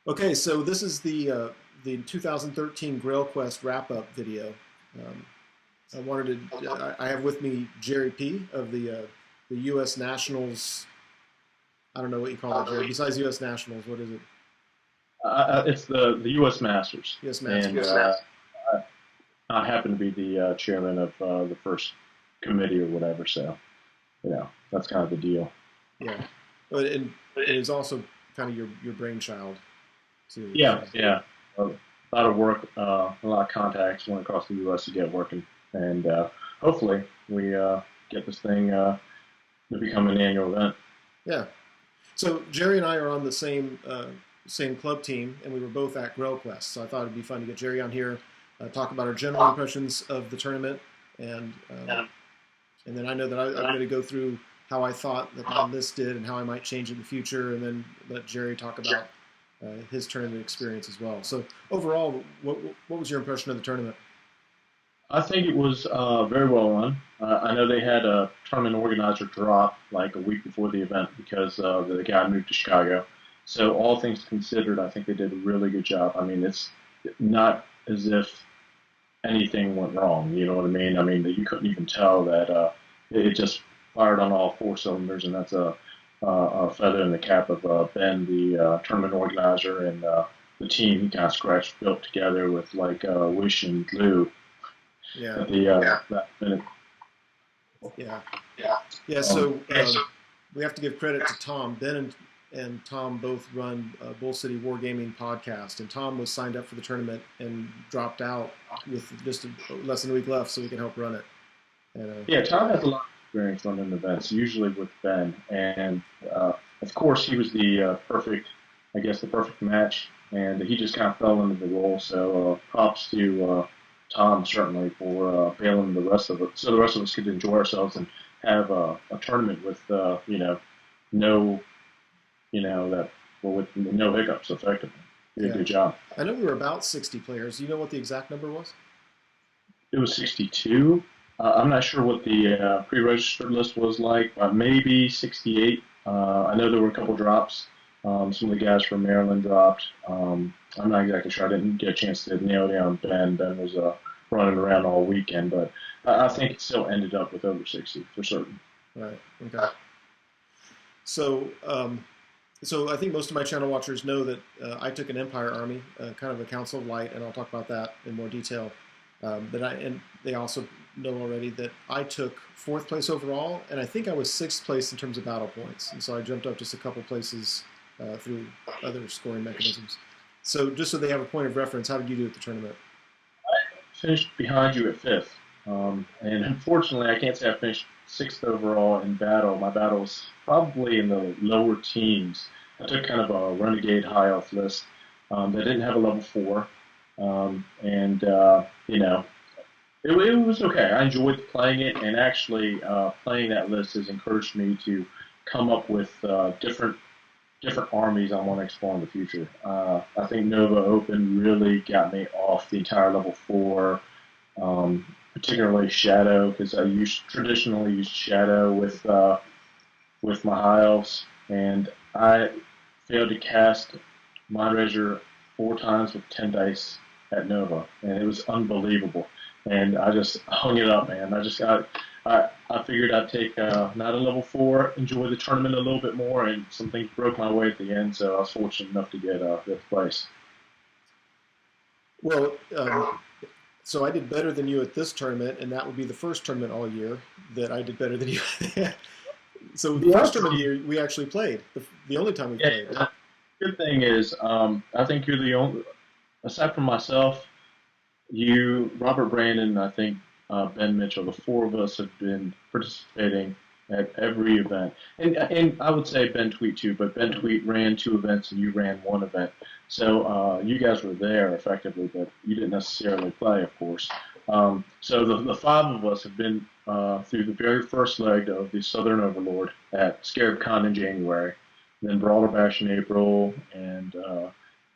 Okay, so this is the 2013 Grail Quest wrap-up video. Um, I wanted to. I have with me Jerry P of the U.S. Nationals. I don't know what you call it, Jerry. Besides U.S. Nationals, what is it? It's the U.S. Masters, U.S. and Masters. I happen to be the chairman of the first committee or whatever. So that's kind of the deal. Yeah, but it is also kind of your brainchild too. Yeah, So yeah. A lot of work, a lot of contacts went across the U.S. to get working, and hopefully we get this thing to become an annual event. yeah. So Jerry and I are on the same club team, and we were both at Grail Quest. So I thought it'd be fun to get Jerry on here, talk about our general impressions of the tournament, and and then I know that I'm going to go through how I thought that my list did and how I might change in the future, and then let Jerry talk about his tournament experience as well. So overall, what was your impression of the tournament? I think it was very well run. I know they had a tournament organizer drop like a week before the event because the guy moved to Chicago. So all things considered, I think they did a really good job. I mean, it's not as if anything went wrong. You know what I mean? I mean, you couldn't even tell that it just fired on all four cylinders, and that's a feather in the cap of Ben, the tournament organizer, and the team he kind of scratched built together with like Wish and Glue Yeah, at the that minute. yeah, Yeah. yeah. Um, So we have to give credit to Tom. Ben and Tom both run Bull City Wargaming podcast, and Tom was signed up for the tournament and dropped out with just less than a week left, so we can help run it. And yeah, Tom has a lot of experience running events, usually with Ben, and of course he was the perfect, I guess, the perfect match, and he just kind of fell into the role. So props to Tom certainly for bailing the rest of it, so the rest of us could enjoy ourselves and have a tournament with no that well, with no hiccups effectively. He did a yeah, good job. I know we were about 60 players. Do you know what the exact number was? It was 62. I'm not sure what the pre-registered list was like, but maybe 68. I know there were a couple drops. Some of the guys from Maryland dropped. I'm not exactly sure. I didn't get a chance to nail down Ben. Ben was running around all weekend, but I think it still ended up with over 60 for certain. Right. Okay. So, so I think most of my channel watchers know that I took an Empire Army, kind of a Council of Light, and I'll talk about that in more detail. And they also know already that I took fourth place overall, and I think I was sixth place in terms of battle points. And so I jumped up just a couple places through other scoring mechanisms. So just so they have a point of reference, how did you do at the tournament? Finished behind you at fifth. And unfortunately, I can't say I finished sixth overall in battle. My battle was probably in the lower teens. I took kind of a renegade high elf list that didn't have a level four, and it was okay. I enjoyed playing it, and actually playing that list has encouraged me to come up with different armies I want to explore in the future. I think Nova Open really got me off the entire level four, particularly Shadow, because I traditionally used Shadow with my high elves, and I failed to cast Mind Razor four times with 10 dice at Nova, and it was unbelievable. And I just hung it up, man. I figured I'd take not a level four, enjoy the tournament a little bit more, and some things broke my way at the end, so I was fortunate enough to get fifth place. Well, so I did better than you at this tournament, and that would be the first tournament all year that I did better than you. So the Yeah, first tournament of the year we actually played, the only time we played. yeah. Good thing is, I think you're the only, aside from myself, you, Robert Brandon, I think Ben Mitchell, the four of us have been participating at every event, and I would say Ben Tweet too, but Ben Tweet ran two events and you ran one event, so you guys were there effectively, but you didn't necessarily play, of course. So the five of us have been through the very first leg of the Southern Overlord at Scarab Con in January, then Brawler Bash in April, and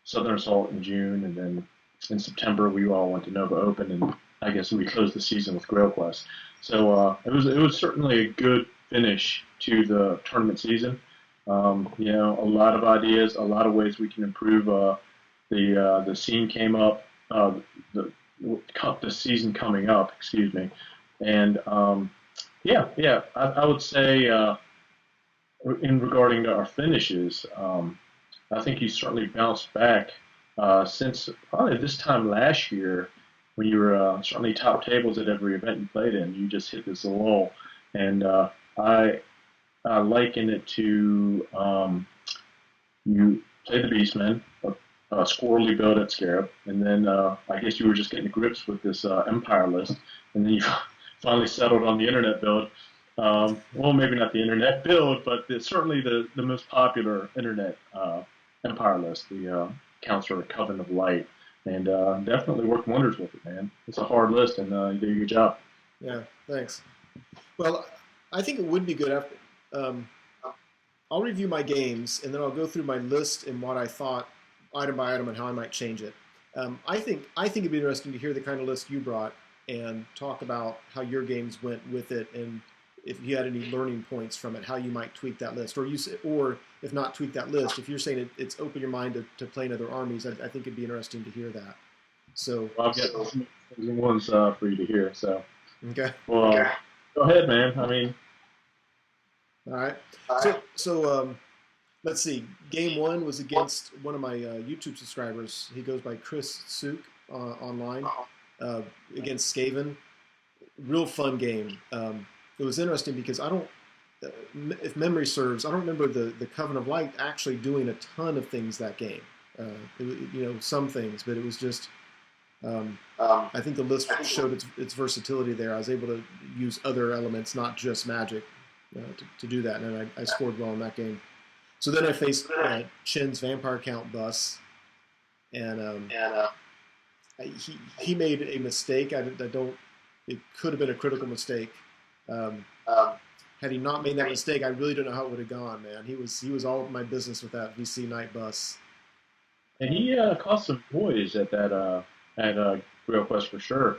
Southern Assault in June, and then in September we all went to Nova Open, and I guess we closed the season with Grail Quest. So it was certainly a good finish to the tournament season. You know, a lot of ideas, a lot of ways we can improve. The scene came up, the the season coming up, excuse me, and yeah, I would say in regarding to our finishes, I think you certainly bounced back since probably this time last year when you were certainly top tables at every event you played in. You just hit this lull, and I liken it to you played the Beastman, a squirrely build at Scarab, and then I guess you were just getting to grips with this Empire list, and then you finally settled on the Internet build. Well, maybe not the Internet build, but certainly the most popular Internet Empire list, the Counselor Coven of Light, and definitely worked wonders with it, man. It's a hard list, and you did a good job. Yeah, thanks. Well, I think it would be good after. Um, I'll review my games and then I'll go through my list and what I thought item by item and how I might change it. I think it'd be interesting to hear the kind of list you brought and talk about how your games went with it and if you had any learning points from it, how you might tweak that list, or if not tweak that list, if you're saying it's open your mind to playing other armies, I think it'd be interesting to hear that. So Well, I've got some ones for you to hear. So, okay, well, go ahead, man. I mean, all right. So let's see. Game one was against one of my YouTube subscribers. He goes by Chris Suk online uh, against Skaven. Real fun game. It was interesting because I don't, if memory serves, I don't remember the Coven of Light actually doing a ton of things that game. Some things, but it was just. I think the list showed its versatility there. I was able to use other elements, not just magic, to do that, and I scored well in that game. So then I faced Chin's Vampire Count bus, and he made a mistake. I don't. It could have been a critical mistake. Um, had he not made that mistake, I really don't know how it would have gone, man. He was all of my business with that VC night bus. and he caught some boys at that at Grail Quest for sure.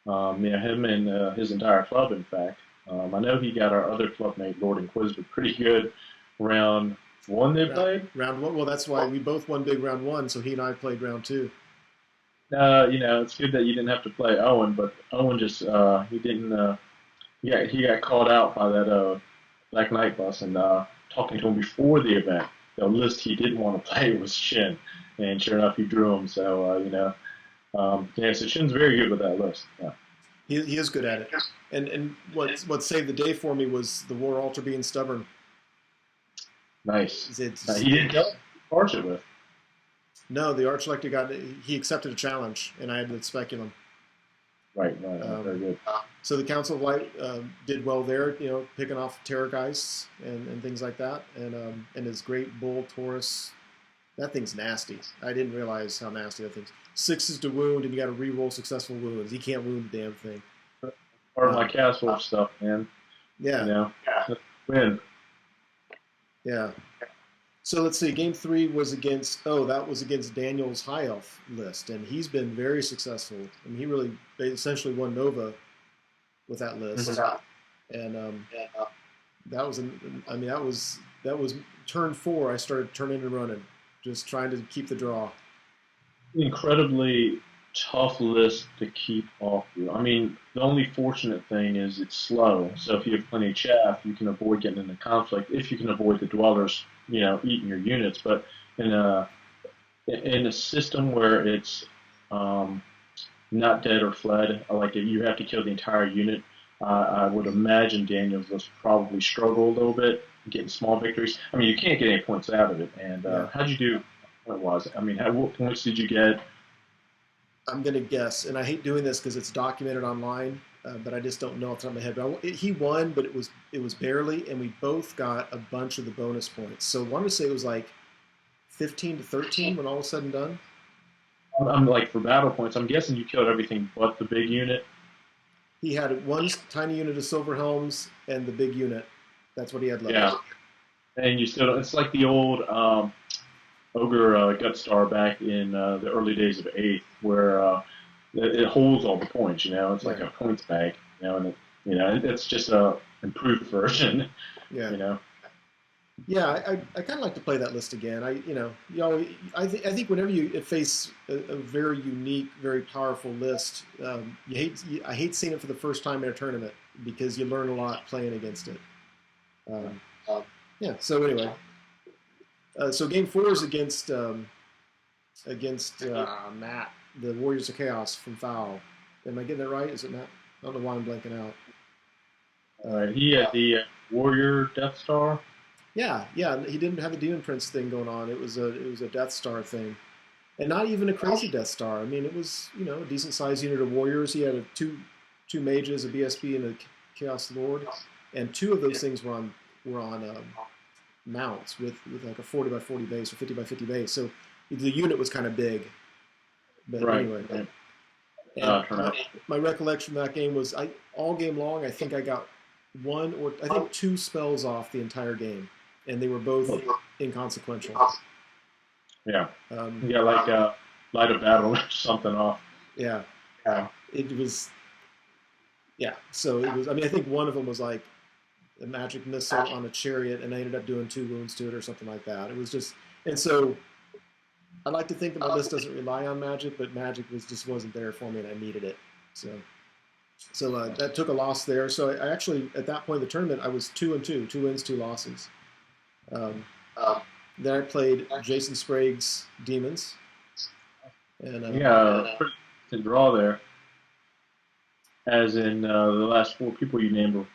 Yeah, him and his entire club, in fact. I know he got our other clubmate, Lord Inquisitor, pretty good round one they played. Round one. Well, that's why we both won big round one. So he and I played round two. You know, it's good that you didn't have to play Owen, but Owen just he didn't. He got called out by that Black Knight bus, and talking to him before the event, the list he didn't want to play was Shin, and sure enough, he drew him. So yeah, so Shin's very good with that list. Yeah. He is good at it. And what saved the day for me was the War Altar being stubborn. Nice. It's, He didn't tell Arch it with. no, the Archlector he accepted a challenge, and I had the speculum. Right. Very good. So the Council of Light did well there, picking off Terrorgeists and things like that, and his Great Bull Taurus. That thing's nasty. I didn't realize how nasty that thing's. 6 is to wound, and you got to re-roll successful wounds. He can't wound the damn thing. Part of my castle stuff, man. Yeah. You know, win. Yeah. So let's see. Game 3 was against. That was against Daniel's High Elf list, and he's been very successful. I mean, he really essentially won Nova with that list, and that was. That was turn 4. I started turning and running, just trying to keep the draw. Incredibly tough list to keep off you. I mean, the only fortunate thing is it's slow. So if you have plenty of chaff, you can avoid getting into conflict. If you can avoid the dwellers, eating your units. But in a system where it's not dead or fled, like if you have to kill the entire unit, I would imagine Daniels will probably struggle a little bit getting small victories. I mean, you can't get any points out of it. And how'd you do? What was it? I mean, what points did you get? I'm going to guess, and I hate doing this because it's documented online, but I just don't know off the top of my head. But he won, but it was barely, and we both got a bunch of the bonus points. So I wanted to say it was like 15 to 13 when all was said and done. I'm like for battle points. I'm guessing you killed everything but the big unit. He had one tiny unit of Silver Helms and the big unit. That's what he had left. Yeah, and you still. It's like the old Ogre Gutstar back in the early days of 8th, where it holds all the points. It's like a points bag. And it's just a improved version. Yeah. Yeah, I kind of like to play that list again. I think whenever you face a very unique, very powerful list, I hate seeing it for the first time in a tournament because you learn a lot playing against it. Um, yeah. So anyway, so game four is against Matt, the Warriors of Chaos from Foul. Am I getting that right? Is it Matt? I don't know why I'm blanking out. He had the Warrior Death Star. Yeah, yeah. He didn't have the Demon Prince thing going on. It was a Death Star thing, and not even a crazy Death Star. I mean, it was a decent sized unit of warriors. He had two mages, a BSB, and a Chaos Lord, and two of those things were on mounts with like a 40 by 40 base or 50 by 50 base. So the unit was kind of big. But Right. anyway, Right. and Turn out. my recollection of that game was I all game long. I think I got one or I think two spells off the entire game, and they were both inconsequential. Yeah. Um, Yeah, like Light of Battle or something off. yeah, Yeah. it was. Yeah, so it was. I mean, I think one of them was like a magic missile on a chariot, and I ended up doing 2 wounds to it or something like that. It was just, and so I like to think that my list doesn't rely on magic, but magic just wasn't there for me, and I needed it. So that took a loss there. So I actually at that point in the tournament I was 2-2, 2 wins, 2 losses. Um, then I played Jason Sprague's Demons, and Yeah, pretty to draw there. As in the last four people you named were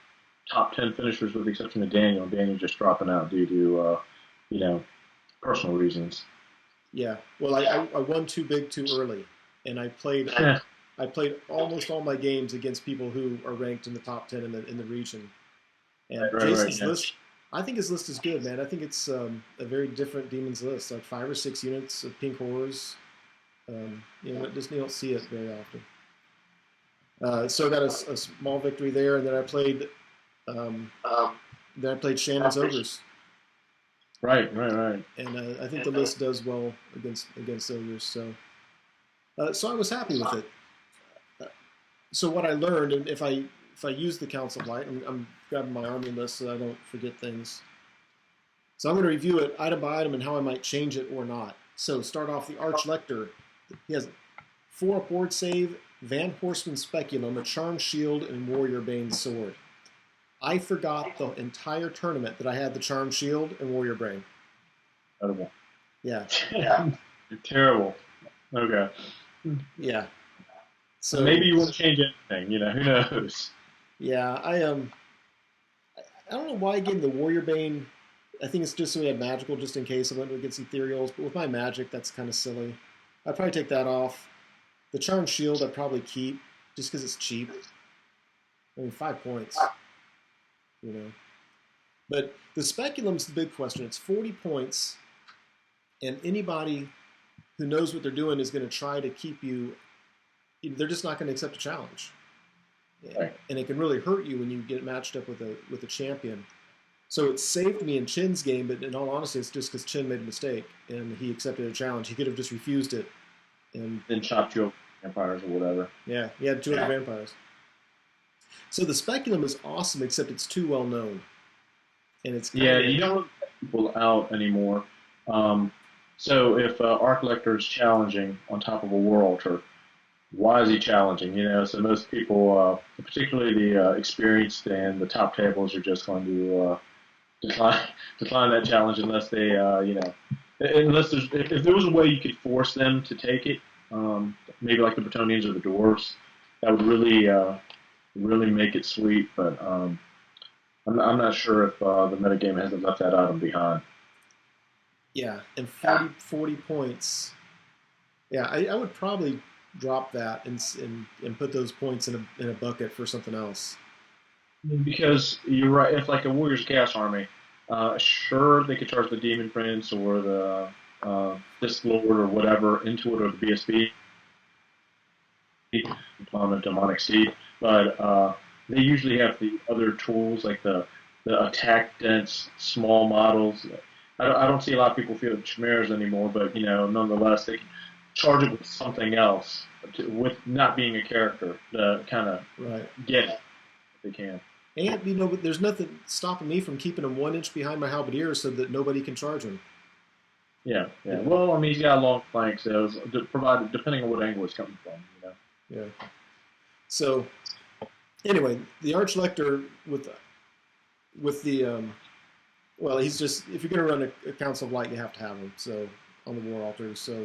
top 10 finishers, with the exception of Daniel. Daniel just dropping out due to you know personal reasons. yeah, well I won too big too early, and Yeah. I played almost all my games against people who are ranked in the top 10 in the region. And Right, right, Jason's yeah. list, I think his list is good, man. I think it's a very different Demons list, like 5 or 6 units of pink horrors. You don't see it very often. So I got a small victory there, and um, then I played Shannon's Ogres, Right, right, right. and I think the list does well against Ogres. So I was happy with it. Uh, So what I learned, and if I use the Council of Light, I'm grabbing my army list so I don't forget things. So I'm going to review it item by item and how I might change it or not. So start off the Arch Lector. He has 4 board save, Van Horseman Speculum, a Charmed Shield, and Warrior Bane Sword. I forgot the entire tournament that I had the Charmed Shield and Warrior Bane. Incredible. Yeah, Terrible. Okay. yeah. So Maybe you won't change anything. Who knows? yeah, I don't know why I gave him the Warrior Bane. I think it's just so we had magical just in case I went against ethereals, but with my magic that's kind of silly. I'd probably take that off. The Charmed Shield I'd probably keep just because it's cheap. I mean, 5 points, you know. But the Speculum's the big question. It's 40 points, and anybody who knows what they're doing is going to try to keep you. They're just not going to accept a challenge, Right. and it can really hurt you when you get matched up with a champion. So it saved me in Chin's game, but in all honesty, it's just because Chin made a mistake and he accepted a challenge. He could have just refused it, and Then chopped you up vampires or whatever. yeah, he had 2 other vampires. So the Speculum is awesome, except it's too well known, and it's kind Yeah, of you don't really put people out anymore. Um, so if Arc Lector is challenging on top of a War Altar, why is he challenging? So most people, particularly the experienced and the top tables, are just going to decline decline that challenge unless they, unless if there was a way you could force them to take it, maybe like the Bretonians or the Dwarves, that would really make it sweet. But I'm not sure if the metagame hasn't left that item behind. yeah, and 40 points. Yeah, I would probably drop that and put those points in a bucket for something else. Because you're right, if like a Warriors Chaos army, sure they could charge the Demon Prince or the Disc Lord or whatever into it, or the BSB, on a Demonic Seed, but they usually have the other tools like the attack dense small models. I don't see a lot of people feel chimeras anymore, but nonetheless they can charge it with something else with not being a character to kind of Right. get it if they can. And there's nothing stopping me from keeping him 1 inch behind my halberdier so that nobody can charge him. Yeah, You yeah. know, Well, I mean, he's got a long flank, so provided depending on what angle it's coming from, you know. yeah. So anyway, the Archlector with the well, he's just if you're going to run a Council of Light, you have to have him. So on the War Altars, so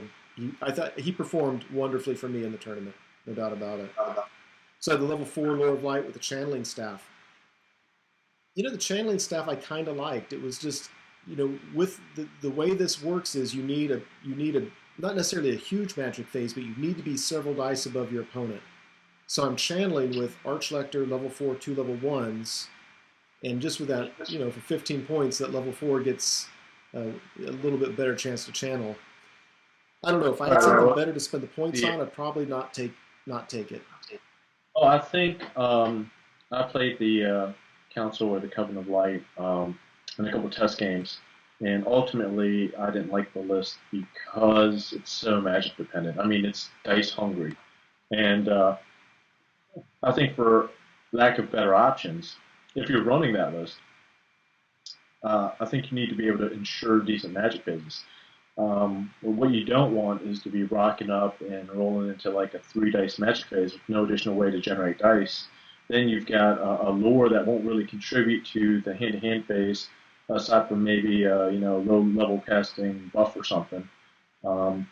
I thought he performed wonderfully for me in the tournament, no doubt about it. So the level 4 Lord of Light with the channeling staff. The channeling staff I kind of liked. It was just with the way this works is you need a not necessarily a huge magic phase, but you need to be several dice above your opponent. So I'm channeling with Archlector level 4 2 level 1s, and just with that, for 15 points, that level 4 gets a little bit better chance to channel. I don't know if I had something better to spend the points on, I'd probably not take it. Oh, I think I played the Council or the Covenant of Light in a couple test games, and ultimately I didn't like the list because it's so magic dependent. I mean, it's dice hungry, and I think for lack of better options, if you're running that list, I think you need to be able to ensure decent magic phases. What you don't want is to be rocking up and rolling into like a 3 dice magic phase with no additional way to generate dice. Then you've got a lore that won't really contribute to the hand-to-hand phase, aside from maybe low-level casting buff or something. Um,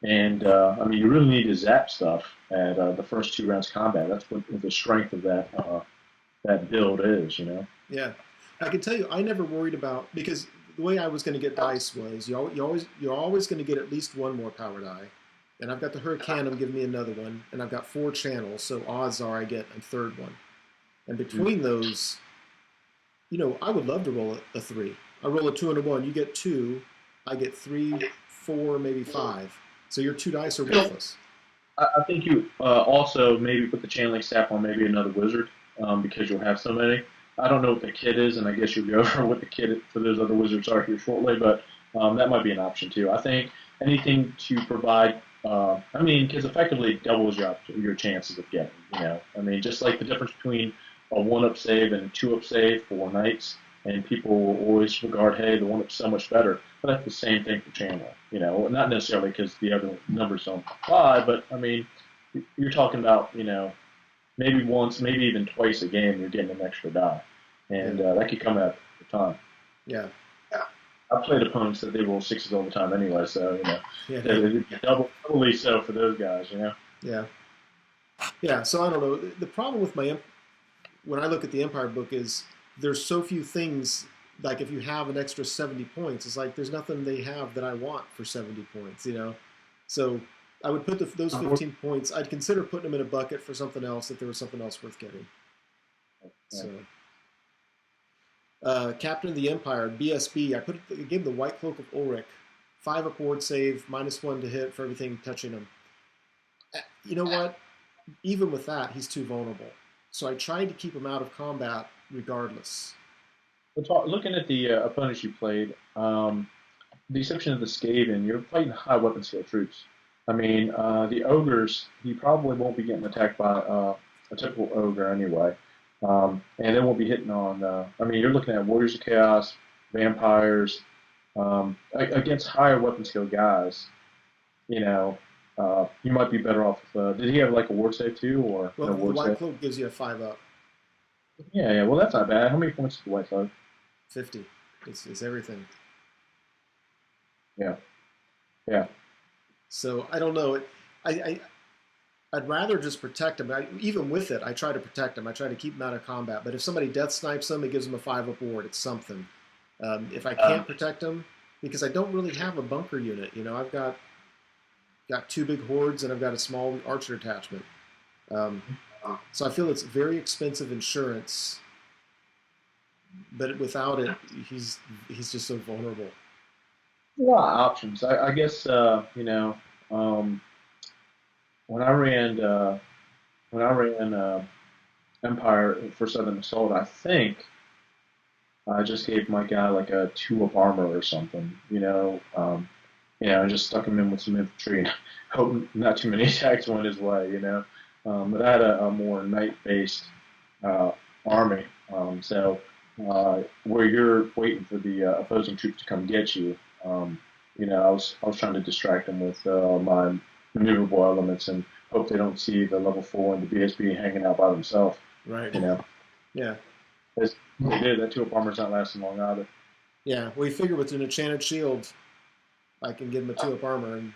and I mean, you really need to zap stuff at the first 2 rounds of combat. That's what the strength of that build is, you know. Yeah, I can tell you, I never worried about because the way I was going to get dice was you're always going to get at least one more power die, and I've got the Hurricanum giving me another one, and I've got 4 channels, so odds are I get a third one. And between those, I would love to roll a 3. I roll a 2 and a 1. You get 2. I get 3, 4, maybe 5. So your 2 dice are worthless. I think you also maybe put the channeling staff on maybe another wizard because you'll have so many. I don't know what the kit is, and I guess you'll go over what the kit for those other wizards are here shortly, but that might be an option too. I think anything to provide, I mean, because effectively it doubles your chances of getting, I mean, just like the difference between a 1-up save and a 2-up save for knights, and people always regard, hey, the 1-up's so much better. But that's the same thing for channel, not necessarily because the other numbers don't apply, but I mean, you're talking about, maybe once, maybe even twice a game, you're getting an extra die, and Yeah. that could come at the time. Yeah. I've played opponents that they roll 6s all the time anyway, so Yeah. it's doubly so for those guys. Yeah. Yeah. So I don't know. The problem with when I look at the Empire book is there's so few things. Like if you have an extra 70 points, it's like there's nothing they have that I want for 70 points. So I would put those 15 points. I'd consider putting them in a bucket for something else if there was something else worth getting. Yeah. So. Captain of the Empire, BSB. I gave him the White Cloak of Ulrich, 5-up ward save, -1 to hit for everything touching him. You know what? Even with that, he's too vulnerable. So I tried to keep him out of combat regardless. Looking at the opponents you played, the exception of the Skaven, you're fighting high weapon skill troops. I mean, the ogres, he probably won't be getting attacked by a typical ogre anyway. And they won't be hitting on, I mean, you're looking at Warriors of Chaos, vampires, against higher weapon skill guys, you might be better off with, did he have like a ward save too, or Well, no the ward White save? Cloak gives you a 5-up, Yeah, yeah, well, that's not bad. How many points is the white cloak? 50. It's everything. Yeah, yeah. So I don't know. I'd rather just protect him. Even with it, I try to protect him. I try to keep him out of combat. But if somebody death snipes him, it gives him a 5-up ward. It's something. If I can't protect him, because I don't really have a bunker unit. I've got 2 big hordes and I've got a small archer attachment. So I feel it's very expensive insurance. But without it, he's just so vulnerable. A lot of options. I guess, um, when I ran, Empire for Southern Assault, I think I just gave my guy like a 2 of armor or something, I just stuck him in with some infantry and hope not too many attacks went his way. But I had a more knight-based uh, army, So where you're waiting for the opposing troops to come get you, I was trying to distract them with my maneuverable elements and hope they don't see the level 4 and the BSB hanging out by themselves. Right. You know, Yeah. as they did, that 2-up armor's not lasting long either. Yeah. Well, you figure with an enchanted shield, I can give him a 2-up armor, and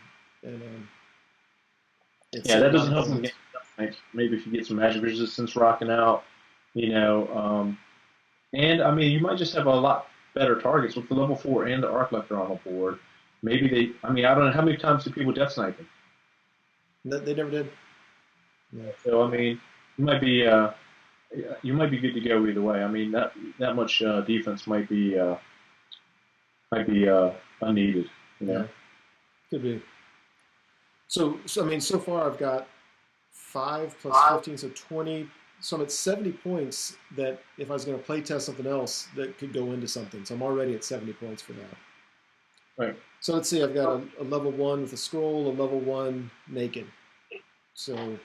it's Yeah, that saving a lot doesn't of help them damage. get like, maybe if you get some magic resistance rocking out, you know. And I mean, you might just have a lot better targets with the level 4 and the arc lector on the board. Maybe they. I mean, I don't know how many times do people death snipe them. They never did. Yeah. So I mean, you might be you might be good to go either way. I mean, that much defense might be unneeded. You know. Yeah. Could be. So I mean, so far I've got 5 plus 15, so 20. So I'm at 70 points. That if I was going to play test something else, that could go into something. So I'm already at 70 points for that. Right. So let's see. I've got a level 1 with a scroll, a level 1 naked. So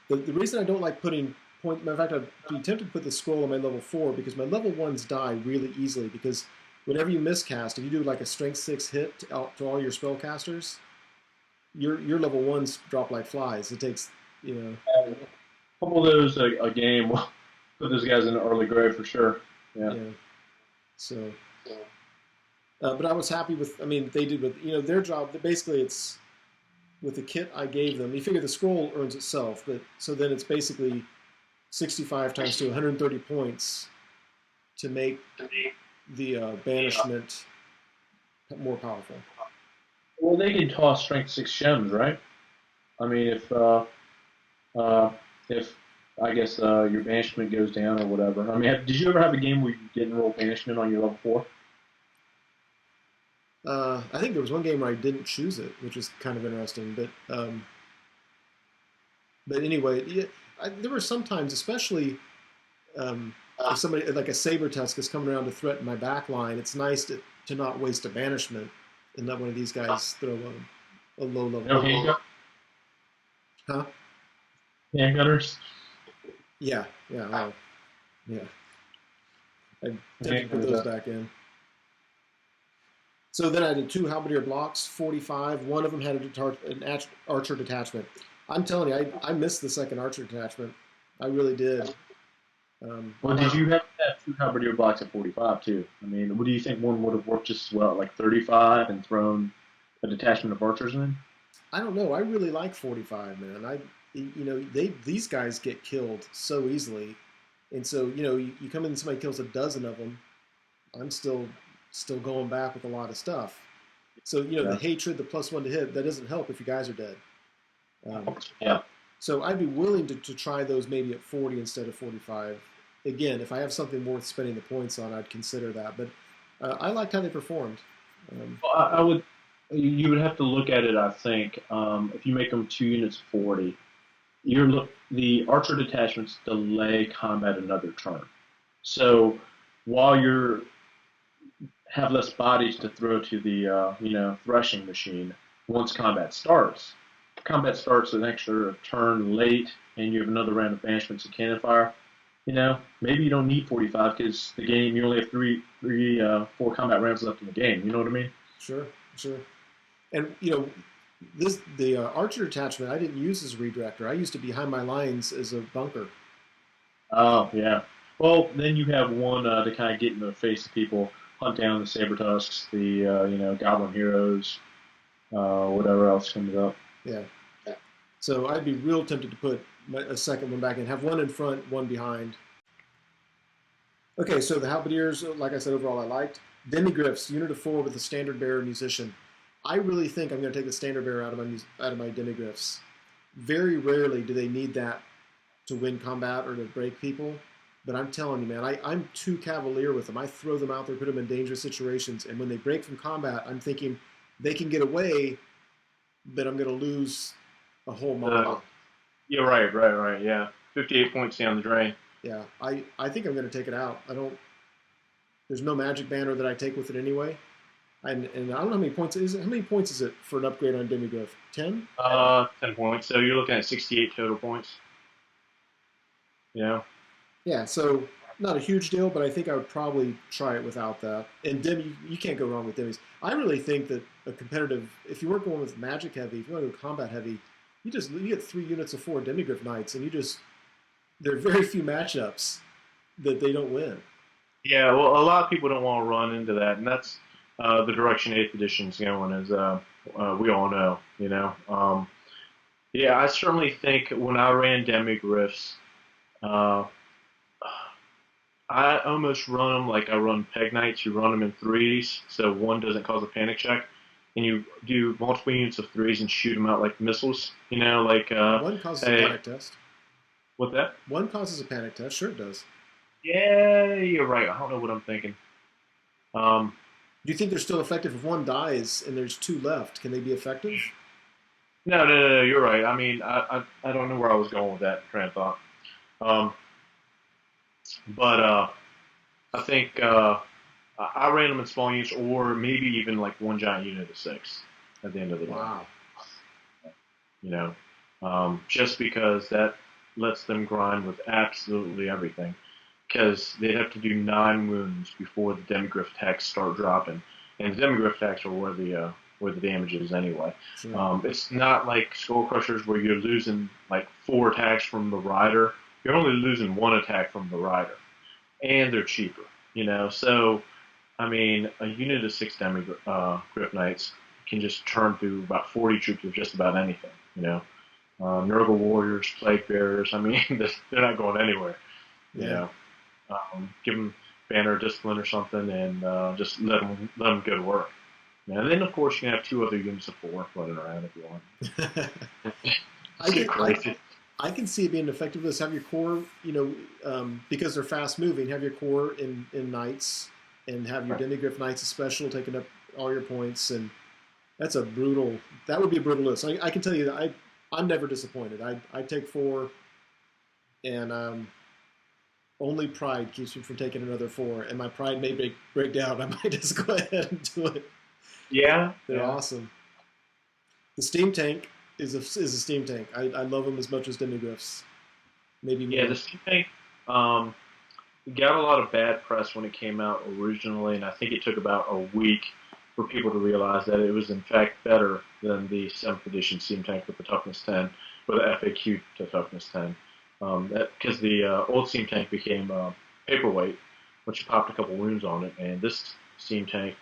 the reason I don't like putting point. In fact, I'd be tempted to put the scroll on my level 4 because my level 1s die really easily. Because whenever you miscast, if you do like a strength 6 hit to all your spellcasters, your level 1s drop like flies. It takes, you know. A couple of those a game will put those guys in the early grave for sure. Yeah. Yeah. So, but I was happy with. I mean, they did with their job. Basically, it's with the kit I gave them. You figure the scroll earns itself, but so then it's basically 65 times 2, 130 points to make the banishment more powerful. Well, they can toss strength 6 gems, right? I mean, uh, if I guess your banishment goes down or whatever. I mean, did you ever have a game where you didn't roll banishment on your level 4? I think there was one game where I didn't choose it, which was kind of interesting. But anyway, yeah, there were some times, especially if somebody like a saber tusk is coming around to threaten my back line, it's nice to not waste a banishment and let one of these guys throw a low level. No handgun? Huh? Handgunners? Yeah, yeah, well, yeah. I didn't put Handgunners those back in. So then I did 2 halberdier blocks, 45. One of them had an archer detachment. I'm telling you, I missed the second archer detachment. I really did. Well, did you have 2 halberdier blocks at 45 too? I mean, what do you think one would have worked just as well, like 35 and thrown a detachment of archers in? I don't know. I really like 45, man. These guys get killed so easily, and so you come in and somebody kills a dozen of them. I'm still going back with a lot of stuff. So the Yeah. hatred, the +1 to hit, that doesn't help if you guys are dead. Yeah. So I'd be willing to try those maybe at 40 instead of 45. Again, if I have something worth spending the points on, I'd consider that. But I liked how they performed. Well, I would. You would have to look at it. I think if you make them 2 units 40, the archer detachments delay combat another turn. So while you're have less bodies to throw to the threshing machine, once combat starts an extra turn late, and you have another round of banishments and cannon fire. Maybe you don't need 45 because the game you only have 4 combat rounds left in the game. You know what I mean? Sure, sure. And the archer attachment I didn't use as a redirector. I used it behind my lines as a bunker. Oh yeah. Well, then you have one to kind of get in the face of people, hunt down the saber tusks, the goblin heroes, whatever else comes up. Yeah. So I'd be real tempted to put a second one back in, have one in front, one behind. Okay, so the halberdiers, like I said, overall I liked. Demigriffs, unit of 4 with a standard bearer musician. I really think I'm going to take the standard bearer out of my demigriffs. Very rarely do they need that to win combat or to break people. But I'm telling you, man, I'm too cavalier with them. I throw them out there, put them in dangerous situations, and when they break from combat, I'm thinking they can get away, but I'm going to lose a whole model. Yeah, right. Yeah, 58 points down the drain. Yeah, I think I'm going to take it out. There's no magic banner that I take with it anyway. And I don't know how many points is it. How many points is it for an upgrade on Demigriff? 10? 10 points. So you're looking at 68 total points. Yeah. Yeah, so not a huge deal, but I think I would probably try it without that. And demi, you can't go wrong with demis. I really think that a competitive, if you weren't going with magic heavy, if you want to go combat heavy, you get 3 units of 4 demigryph knights, and you just there are very few matchups that they don't win. Yeah, well, a lot of people don't want to run into that, and that's the direction Eighth Edition's going, as we all know. Yeah, I certainly think when I ran demigryphs, uh, I almost run them like I run peg knights. You run them in threes, so one doesn't cause a panic check, and you do multiple units of threes and shoot them out like missiles. Like One causes a hey, panic test. what that? One causes a panic test. Sure, it does. Yeah, you're right. I don't know what I'm thinking. Um, Do you think they're still effective if one dies and there's 2 left? Can they be effective? no, you're right. I mean, I don't know where I was going with that train of thought. Um, but I think I ran them in small units, or maybe even like one giant unit of 6 at the end of the day. Wow. You know, just because that lets them grind with absolutely everything. Because they'd have to do 9 wounds before the demigryph attacks start dropping, and the demigryph attacks are where the damage is anyway. Sure. It's not like skull crushers where you're losing like 4 attacks from the rider. You're only losing 1 attack from the rider, and they're cheaper. So I mean, a unit of 6 demigryph knights can just turn through about 40 troops of just about anything. Nurgle warriors, plague bearers. I mean, they're not going anywhere. You Yeah. know, give them banner discipline or something, and just let them go to work. And then, of course, you can have 2 other units of 4 running around if you want. I Get can crazy. I can see it being effective. Let's have your core, because they're fast moving. Have your core in knights, and have your Right. demigryph knights as special, taking up all your points. And that's a brutal. That would be a brutal list. I can tell you that I'm never disappointed. I take 4, and only pride keeps me from taking another 4. And my pride may break down. I might just go ahead and do it. Yeah, They're yeah, awesome. The steam tank is a steam tank. I love them as much as demigryphs, maybe yeah. The more. Steam Tank um, got a lot of bad press when it came out originally, and I think it took about a week for people to realize that it was in fact better than the 7th edition Steam Tank with the toughness 10, with the FAQ to toughness 10. Because the old Steam Tank became paperweight, which popped a couple wounds on it, and this Steam Tank,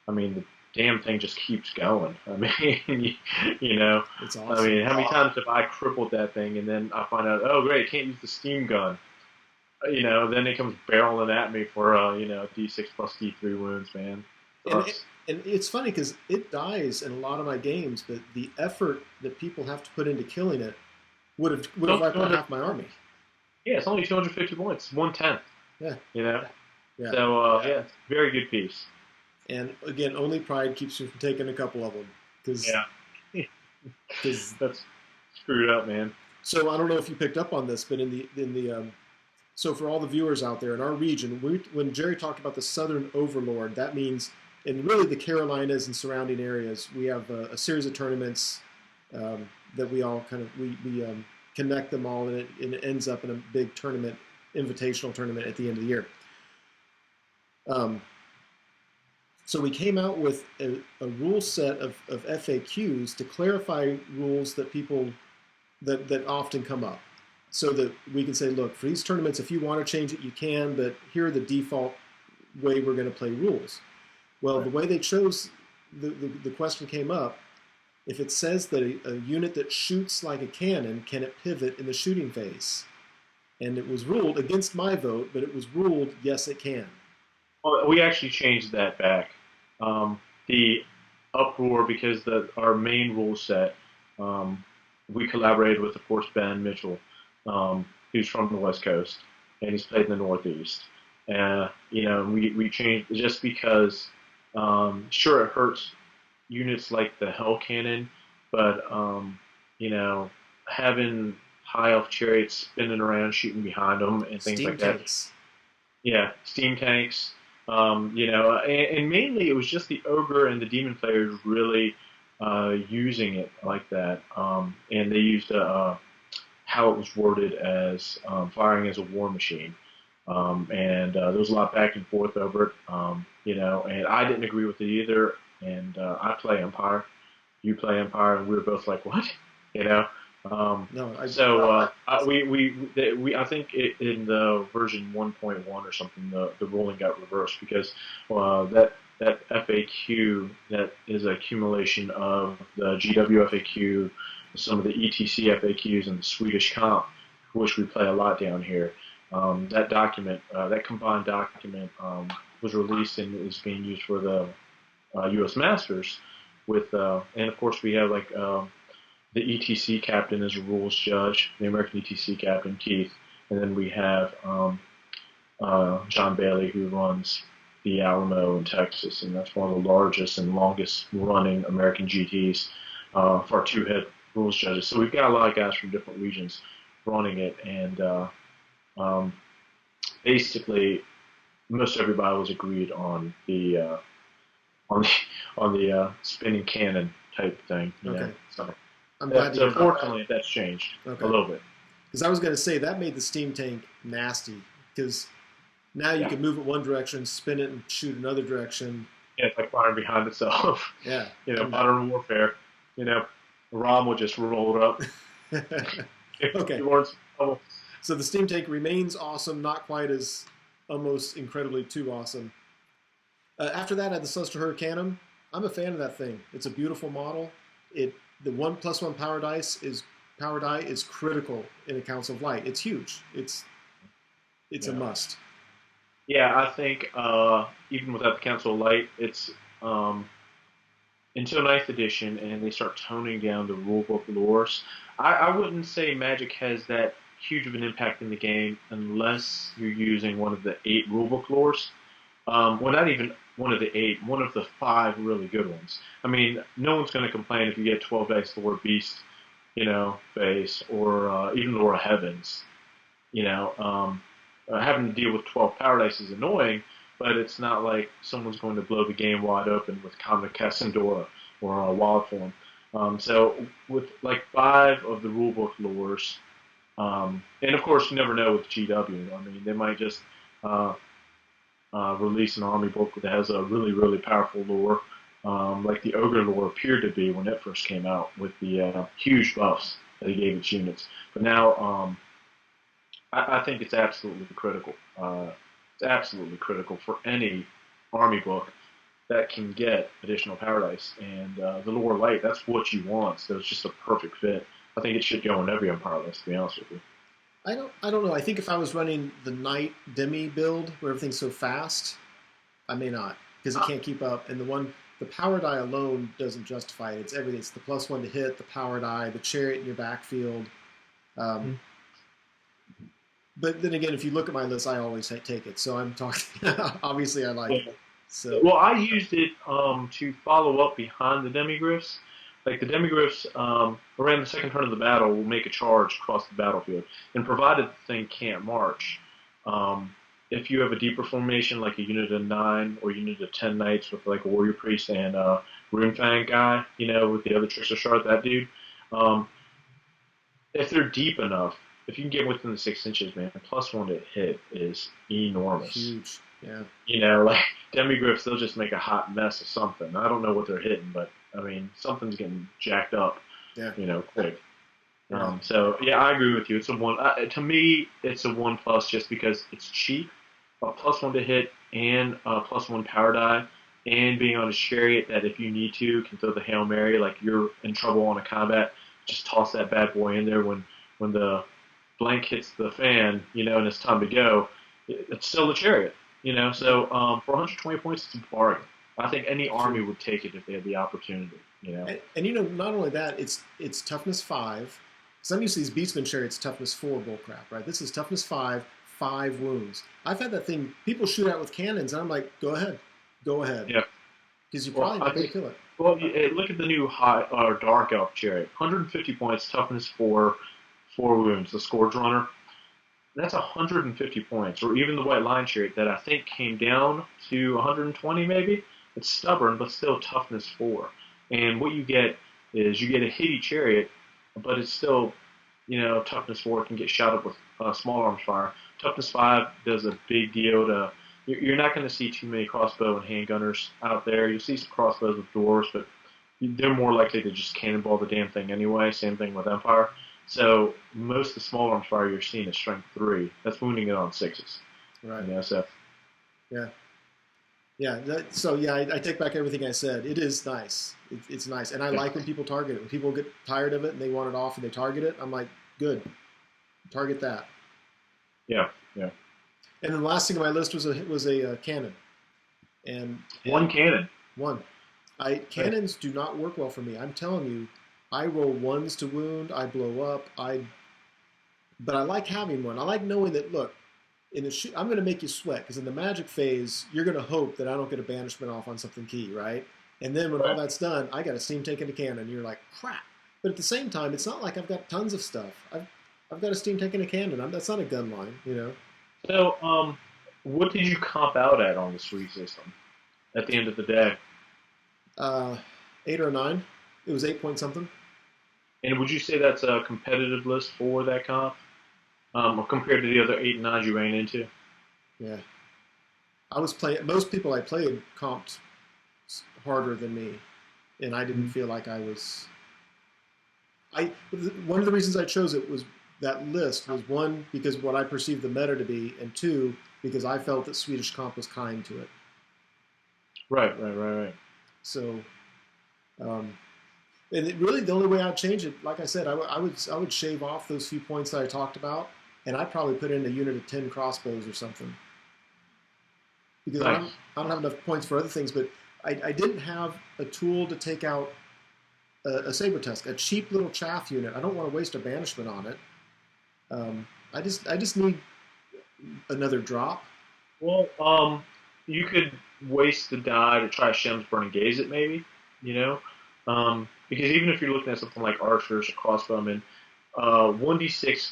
I mean, the damn thing just keeps going. I mean, you know, It's I awesome. mean, how many times have I crippled that thing, and then I find out, oh great, can't use the steam gun. Then it comes barreling at me for D6 plus D3 wounds, man. And Sucks. it's funny because it dies in a lot of my games, but the effort that people have to put into killing it would have It's wiped only out 200, half my army. yeah, it's only 250 points, 1/10. Yeah, You know, yeah. so yeah, it's a very good piece. And again, only pride keeps me from taking a couple of them because Yeah, because that's screwed up, man. so I don't know if you picked up on this, but in the so for all the viewers out there in our region, when Jerry talked about the Southern Overlord, that means in really the Carolinas and surrounding areas, we have a series of tournaments that we all kind of we connect them all, and it ends up in a big tournament, invitational tournament at the end of the year. Um, so we came out with a rule set of FAQs to clarify rules that people that often come up, so that we can say, look, for these tournaments, if you want to change it, you can, but here are the default way we're going to play rules. Well, Right. the way they chose, the question came up, if it says that a unit that shoots like a cannon, can it pivot in the shooting phase? And it was ruled against my vote, but it was ruled yes, it can. Well, we actually changed that back. The uproar because our main rule set, um, we collaborated with, of course, Ben Mitchell, who's from the West Coast, and he's played in the Northeast. We changed just because, sure, it hurts units like the Hell Cannon, but having high elf chariots spinning around, shooting behind them, and things Steam like that. tanks. Yeah, steam tanks. And mainly it was just the ogre and the demon players really using it like that. And they used how it was worded as firing as a war machine. and there was a lot of back and forth over it. And I didn't agree with it either. And I play Empire, you play Empire, and we were both like, "What?" You know. No, I think in the version 1.1 or something, the ruling got reversed because that FAQ that is an accumulation of the GW FAQ, some of the ETC FAQs, and the Swedish comp, which we play a lot down here. That document, that combined document, was released and is being used for the U.S. Masters. And of course we have like the ETC captain as a rules judge, the American ETC captain Keith, and then we have John Bailey, who runs the Alamo in Texas, and that's one of the largest and longest running American GTs for our two head rules judges. So we've got a lot of guys from different regions running it, and um, basically most everybody was agreed on the on the on the spinning cannon type thing. okay. So I'm glad to hear that. fortunately that's changed a little bit. Because I was going to say that made the steam tank nasty. Because now you can move it one direction, spin it, and shoot another direction. Yeah, it's like firing behind itself. Yeah. Modern warfare. ROM will just roll it up. Okay. You weren't in trouble. So the steam tank remains awesome, not quite as almost incredibly too awesome. After that, I had the Celestial Hurricanum. I'm a fan of that thing. It's a beautiful model. The 1+1 power die is critical in a Council of Light. It's huge. It's a must. Yeah, I think even without the Council of Light, it's until 9th edition and they start toning down the rulebook lores. I wouldn't say Magic has that huge of an impact in the game unless you're using one of the 8 rulebook lores. Well, not even one of the 8, one of the 5 really good ones. I mean, no one's going to complain if you get 12 dice Lore Beast, base, or even Lore Heavens. Having to deal with 12 power dice is annoying, but it's not like someone's going to blow the game wide open with Comet Cassandora or Wild Form. So with like 5 of the rulebook lores, and of course you never know with GW. I mean, they might just release an army book that has a really, really powerful lore, like the Ogre lore appeared to be when it first came out with the huge buffs that he gave its units. But now I think it's absolutely critical. It's absolutely critical for any army book that can get additional power dice. And the Lore Light, that's what you want. So it's just a perfect fit. I think it should go on every Empire list, to be honest with you. I don't know. I think if I was running the Knight Demi build where everything's so fast, I may not, because it can't keep up. And the power die alone doesn't justify it. It's everything. It's the +1 to hit, the power die, the chariot in your backfield. But then again, if you look at my list, I always take it. So I'm talking. Obviously, I like it. So. Well, I used it to follow up behind the demigriffs. Like the demigriffs, around the second turn of the battle, will make a charge across the battlefield, and provided the thing can't march, if you have a deeper formation like a unit of 9 or unit of 10 knights with like a warrior priest and a runefang guy, with the other Trickster Shard, that dude, if they're deep enough, if you can get within the 6 inches, man, +1 to hit is enormous. Huge, yeah. Like demigriffs, they'll just make a hot mess of something. I don't know what they're hitting, but I mean, something's getting jacked up, quick. So yeah, I agree with you. It's a 1. To me, it's a 1+ just because it's cheap, a +1 to hit, and a +1 power die, and being on a chariot that if you need to can throw the Hail Mary, like you're in trouble on a combat, just toss that bad boy in there when the blank hits the fan, and it's time to go. It's still a chariot, So for 120 points, it's a bargain. I think any army would take it if they had the opportunity. And not only that, it's toughness 5. Because I'm used to these Beastman chariots toughness 4 bullcrap, right? This is toughness 5, 5 wounds. I've had that thing. People shoot out with cannons, and I'm like, go ahead. Yeah. Because you're probably not going to kill it. Well, look at the new Dark Elf chariot. 150 points, toughness 4, 4 wounds. The Scourge Runner. That's 150 points. Or even the White Lion chariot that I think came down to 120 maybe. It's stubborn, but still toughness 4. And what you get is you get a hitty chariot, but it's still, toughness 4 can get shot up with small arms fire. toughness 5 does a big deal to. You're not going to see too many crossbow and handgunners out there. You'll see some crossbows with dwarves, but they're more likely to just cannonball the damn thing anyway. Same thing with Empire. So most of the small arms fire you're seeing is strength 3. That's wounding it on 6s. Right. So Yeah. Yeah. So yeah, I take back everything I said. It is nice. It's nice, and I like when people target it. When people get tired of it and they want it off and they target it, I'm like, good, target that. yeah. And then the last thing on my list was a cannon, and One cannon. one. Cannons do not work well for me. I'm telling you, I roll 1s to wound. I blow up. But I like having one. I like knowing that. Look, I'm going to make you sweat because in the magic phase, you're going to hope that I don't get a banishment off on something key, right? And then when all that's done, I got a steam tank and a cannon. You're like, crap. But at the same time, it's not like I've got tons of stuff. I've got a steam tank and a cannon. That's not a gun line, you know. So, what did you comp out at on the Sweet system at the end of the day? 8 or 9. It was 8 point something. And would you say that's a competitive list for that comp, compared to the other 8 and 9s you ran into? Yeah. I was playing. Most people I played comped harder than me, and I didn't feel like I was. One of the reasons I chose it was that list was, one, because what I perceived the meta to be, and two, because I felt that Swedish comp was kind to it. Right. So, and really the only way I'd change it, like I said, I would shave off those few points that I talked about, and I'd probably put in a unit of 10 crossbows or something. Because nice. I don't have enough points for other things, but I didn't have a tool to take out a saber tusk, a cheap little chaff unit. I don't want to waste a banishment on it. I just need another drop. Well, you could waste the die to try Shem's Burning Gaze it, maybe, you know? Because even if you're looking at something like archers or crossbowmen, 1d6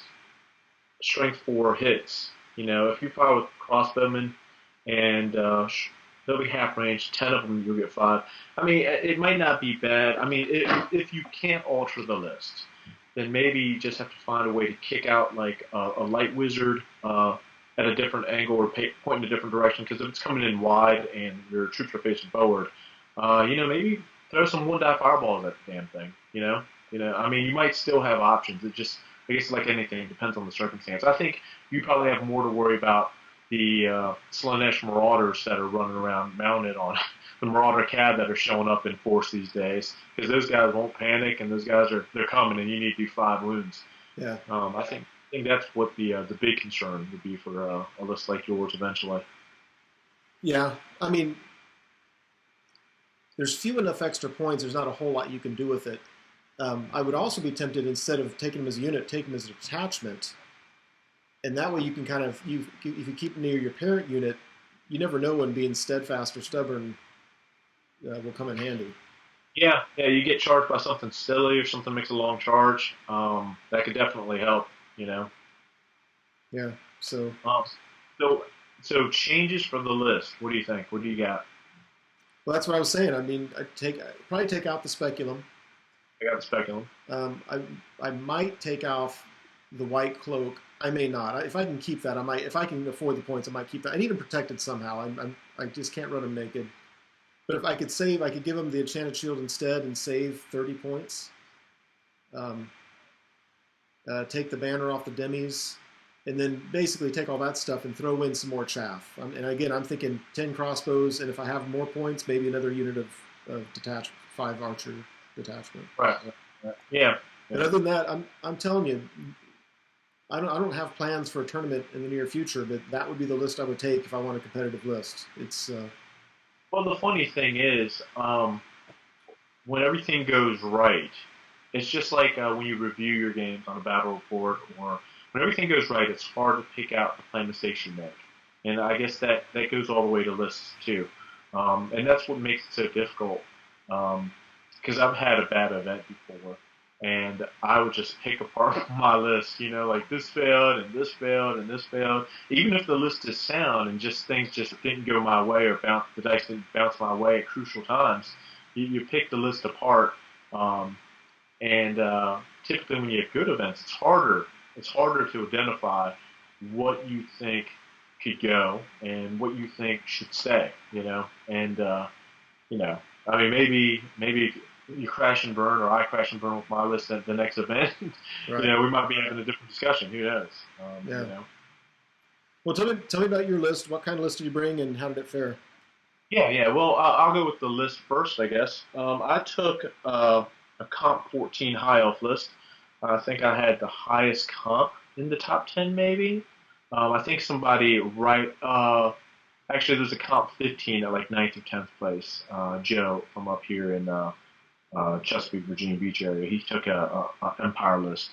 strength 4 hits. You know, if you fire with crossbowmen and they'll be half range, 10 of them you'll get 5. I mean, it might not be bad. I mean, if you can't alter the list, then maybe you just have to find a way to kick out like a light wizard at a different angle or point in a different direction. Because if it's coming in wide and your troops are facing forward, you know, maybe throw some 1-die fireballs at the damn thing. You know. I mean, you might still have options. It just, I guess, like anything, it depends on the circumstance. I think you probably have more to worry about the Slanesh Marauders that are running around mounted on the Marauder cab that are showing up in force these days, because those guys won't panic and those guys they're coming and you need to do 5 wounds. Yeah. I think that's what the big concern would be for a list like yours eventually. Yeah, I mean, there's few enough extra points. There's not a whole lot you can do with it. I would also be tempted, instead of taking them as a unit, take them as a detachment. And that way you can kind of, if you keep them near your parent unit, you never know when being steadfast or stubborn will come in handy. Yeah, you get charged by something silly or something makes a long charge. That could definitely help, you know. Yeah, so. So changes for the list. What do you think? What do you got? Well, that's what I was saying. I mean, I'd probably take out the speculum. I got the speculum. I might take off the white cloak. I may not. If I can keep that, I might. If I can afford the points, I might keep that. I need them protected somehow. I just can't run them naked. But if I could save, I could give them the enchanted shield instead and save 30 points. Take the banner off the demis, and then basically take all that stuff and throw in some more chaff. And again, I'm thinking 10 crossbows, and if I have more points, maybe another unit of detached 5 archer detachment. Right. Yeah. But other than that, I'm telling you, I don't have plans for a tournament in the near future, but that would be the list I would take if I want a competitive list. It's Well, the funny thing is, when everything goes right, it's just like when you review your games on a battle report, or when everything goes right, it's hard to pick out the play mistakes you make. And I guess that goes all the way to lists too. And that's what makes it so difficult. Because I've had a bad event before, and I would just pick apart my list, you know, like this failed and this failed and this failed. Even if the list is sound and just things just didn't go my way, or the dice didn't bounce my way at crucial times, you pick the list apart. And typically when you have good events, it's harder to identify what you think could go and what you think should stay. And I mean, maybe you crash and burn, or I crash and burn with my list at the next event. Right. We might be having a different discussion. Who knows? Yeah. Well, tell me about your list. What kind of list did you bring, and how did it fare? Yeah. Well, I'll go with the list first, I guess. I took a comp 14 high elf list. I think I had the highest comp in the top 10, maybe. I think somebody right. Actually, there's a comp 15 at like ninth or 10th place. Joe from up here in Chesapeake, Virginia Beach area. He took a Empire list.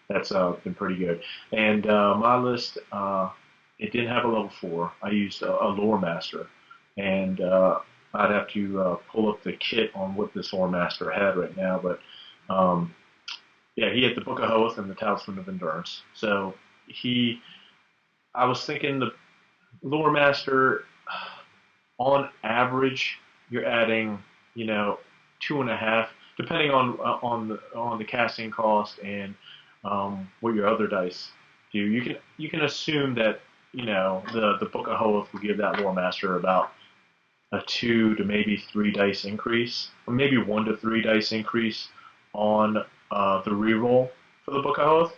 That's been pretty good. And my list, it didn't have a level 4. I used a lore master, and I'd have to pull up the kit on what this lore master had right now. But yeah, he had the Book of Hoth and the Talisman of Endurance. So I was thinking the lore master, on average, you're adding, 2.5, depending on the casting cost and what your other dice do. You can assume that the Book of Hoth will give that lore master about a 2 to maybe 3 dice increase, or maybe 1 to 3 dice increase on the reroll for the Book of Hoth.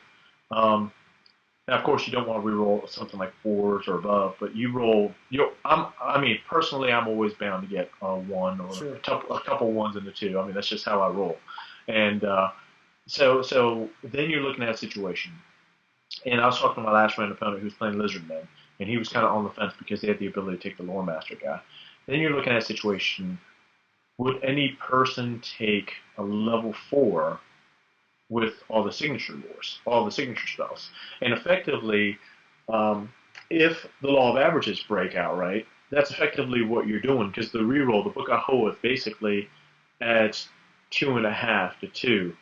Now, of course, you don't want to reroll something like 4s or above, but you roll. I mean, personally, I'm always bound to get a 1 or Sure. a couple 1s and a 2. I mean, that's just how I roll. And so then you're looking at a situation. And I was talking to my last round opponent who was playing Lizardmen, and he was kind of on the fence because they had the ability to take the Lore Master guy. Then you're looking at a situation: would any person take a level 4 with all the signature lores, all the signature spells? And effectively, if the law of averages break out right, that's effectively what you're doing, because the reroll, the Book of Hoeth, basically adds 2.5 to 2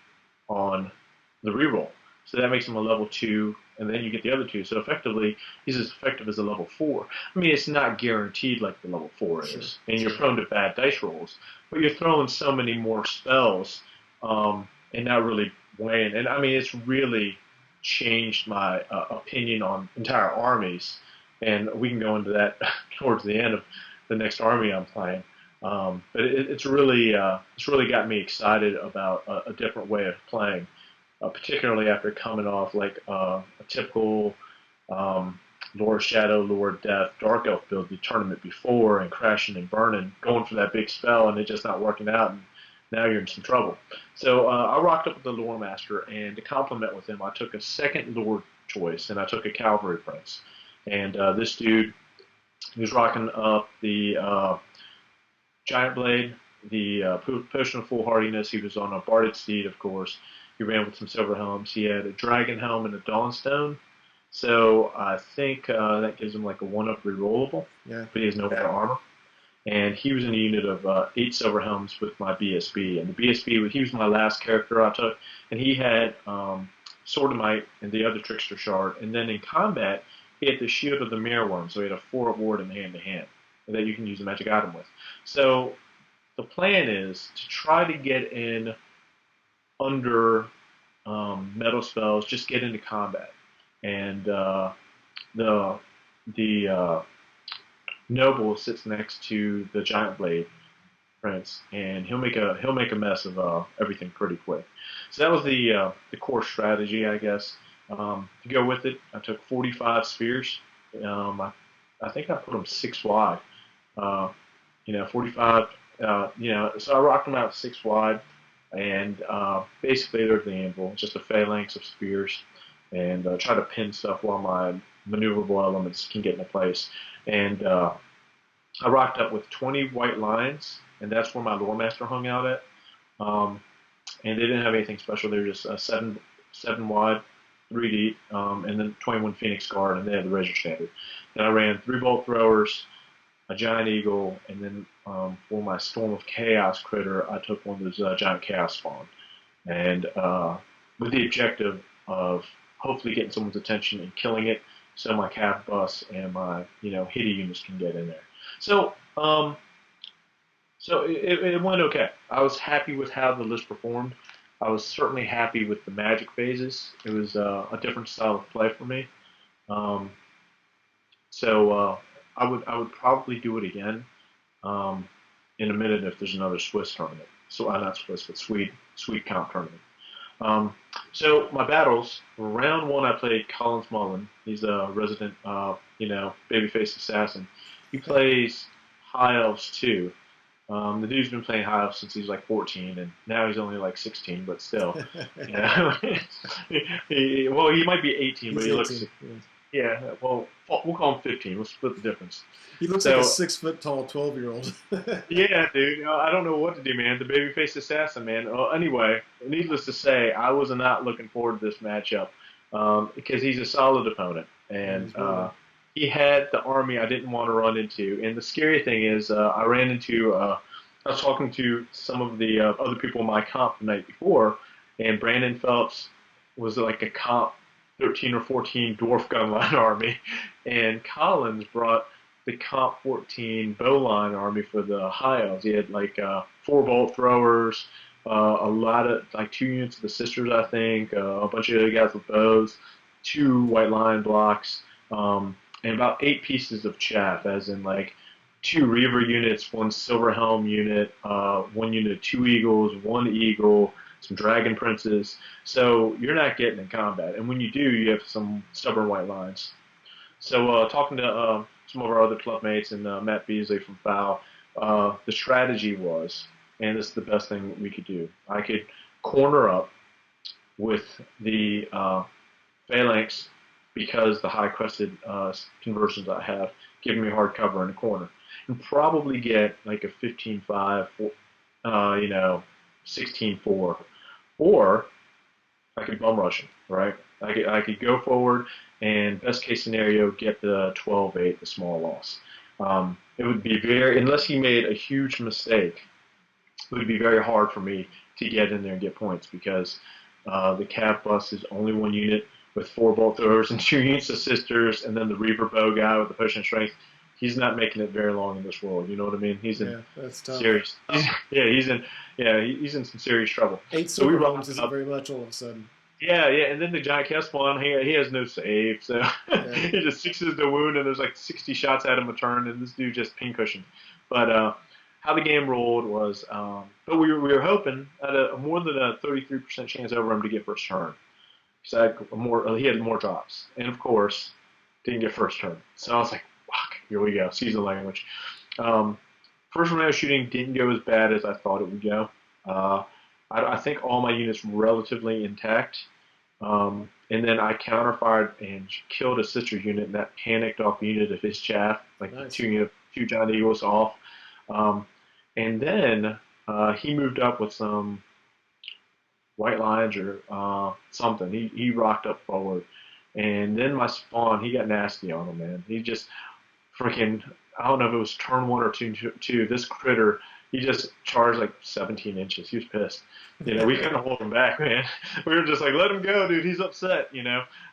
on the reroll. So that makes him a level 2, and then you get the other 2. So effectively, he's as effective as a level 4. I mean, it's not guaranteed like the level 4 is, Sure. and you're prone to bad dice rolls, but you're throwing so many more spells, and not really weighing. And I mean, it's really changed my opinion on entire armies, and we can go into that towards the end of the next army I'm playing. But it's really got me excited about a different way of playing, particularly after coming off like a typical Lord Shadow, Lord Death, Dark Elf build the tournament before, and crashing and burning, going for that big spell, and it just not working out, and now you're in some trouble. So I rocked up with the Lore Master, and to complement with him, I took a second Lord choice, and I took a Cavalry Prince. And this dude, he was rocking up the Giant Blade, the Potion of Foolhardiness. He was on a Barded Steed, of course. He ran with some Silver Helms. He had a Dragon Helm and a Dawnstone. So I think that gives him like a 1-up rerollable. Yeah. But he has no better armor. And he was in a unit of 8 Silver Helms with my BSB. And the BSB, he was my last character I took. And he had Sword of Might and the other Trickster Shard. And then in combat, he had the Shield of the Mirror Worm. So he had a 4 ward in hand-to-hand that you can use a magic item with. So the plan is to try to get in under metal spells, just get into combat. And the noble sits next to the Giant Blade Prince, and he'll make a mess of everything pretty quick. So that was the core strategy, I guess. To go with it, I took 45 spheres. I think I put them 6 wide. 45. So I rocked them out 6 wide, and basically they're the anvil, just a phalanx of spears, and try to pin stuff while my maneuverable elements can get into place. And I rocked up with 20 white lines, and that's where my lore master hung out at. And they didn't have anything special. They were just 7 wide, 3 deep, and then 21 Phoenix Guard, and they had the Razor Standard. Then I ran 3 bolt throwers, a giant eagle, and then for my Storm of Chaos critter, I took one of those giant chaos spawn, and with the objective of hopefully getting someone's attention and killing it, so my Cav bus and my hitty units can get in there. So it went okay. I was happy with how the list performed. I was certainly happy with the magic phases. It was a different style of play for me. Um, so I would probably do it again in a minute if there's another Swiss tournament. So not Swiss, but Swede comp tournament. Um, so my battles, round one I played Collins Mullen. He's a resident, babyface assassin. He plays High Elves too. The dude's been playing High Elves since he's like 14, and now he's only like 16, but still, you know, well, he might be 18, but He's he looks, 18. Yeah. yeah, well, we'll call him 15. We'll split the difference. He looks like a So 6 foot tall 12-year-old. yeah, dude. I don't know what to do, man. The babyface assassin, man. Well, anyway, needless to say, I was not looking forward to this matchup because he's a solid opponent, and he had the army I didn't want to run into. And the scary thing is, I ran into. I was talking to some of the other people in my comp the night before, and Brandon Phelps was like a comp 13 or 14 dwarf gunline army, and Collins brought the Comp 14 bowline army for the high elves. He had like 4 bolt throwers, a lot of like 2 units of the sisters, I think, a bunch of other guys with bows, 2 white line blocks, and about 8 pieces of chaff, as in like 2 Reaver units, 1 Silver Helm unit, 1 unit of 2 eagles, 1 eagle, some dragon princes. So you're not getting in combat, and when you do, you have some stubborn white lines. So talking to some of our other club mates and Matt Beasley from FOW, the strategy was, and this is the best thing we could do, I could corner up with the phalanx because the high crested conversions I have give me hard cover in the corner, and probably get like a 15-5, 16-4, or I could bum rush him, right? I could go forward and best case scenario get the 12-8, the small loss. It would be very, unless he made a huge mistake, it would be very hard for me to get in there and get points because the Cav bus is only 1 unit with 4 bolt throwers and 2 units of sisters, and then the Reaver bow guy with the push and strength. He's not making it very long in this world. You know what I mean? He's in That's tough. serious. He's in some serious trouble. 8 So we silver rocked homes it isn't up. very much all of a sudden. Yeah, and then the giant cast one, he has no save, so he just sixes the wound, and there's like 60 shots at him a turn, and this dude just pincushioned. But how the game rolled was, but we were hoping at a more than a 33% chance over him to get first turn. So he had more drops, and of course, didn't get first turn. So I was like, fuck, here we go, season language. First round shooting didn't go as bad as I thought it would go. I think all my units were relatively intact. And then I counterfired and killed a sister unit, and that panicked off a unit of his chaff, like Nice. two giant eagles off. And then he moved up with some white lines or something. He rocked up forward. And then my spawn, he got nasty on him, man. He just freaking, I don't know if it was turn 1 or 2. This critter, he just charged like 17 inches. He was pissed. We couldn't hold him back, man. We were just like, let him go, dude. He's upset.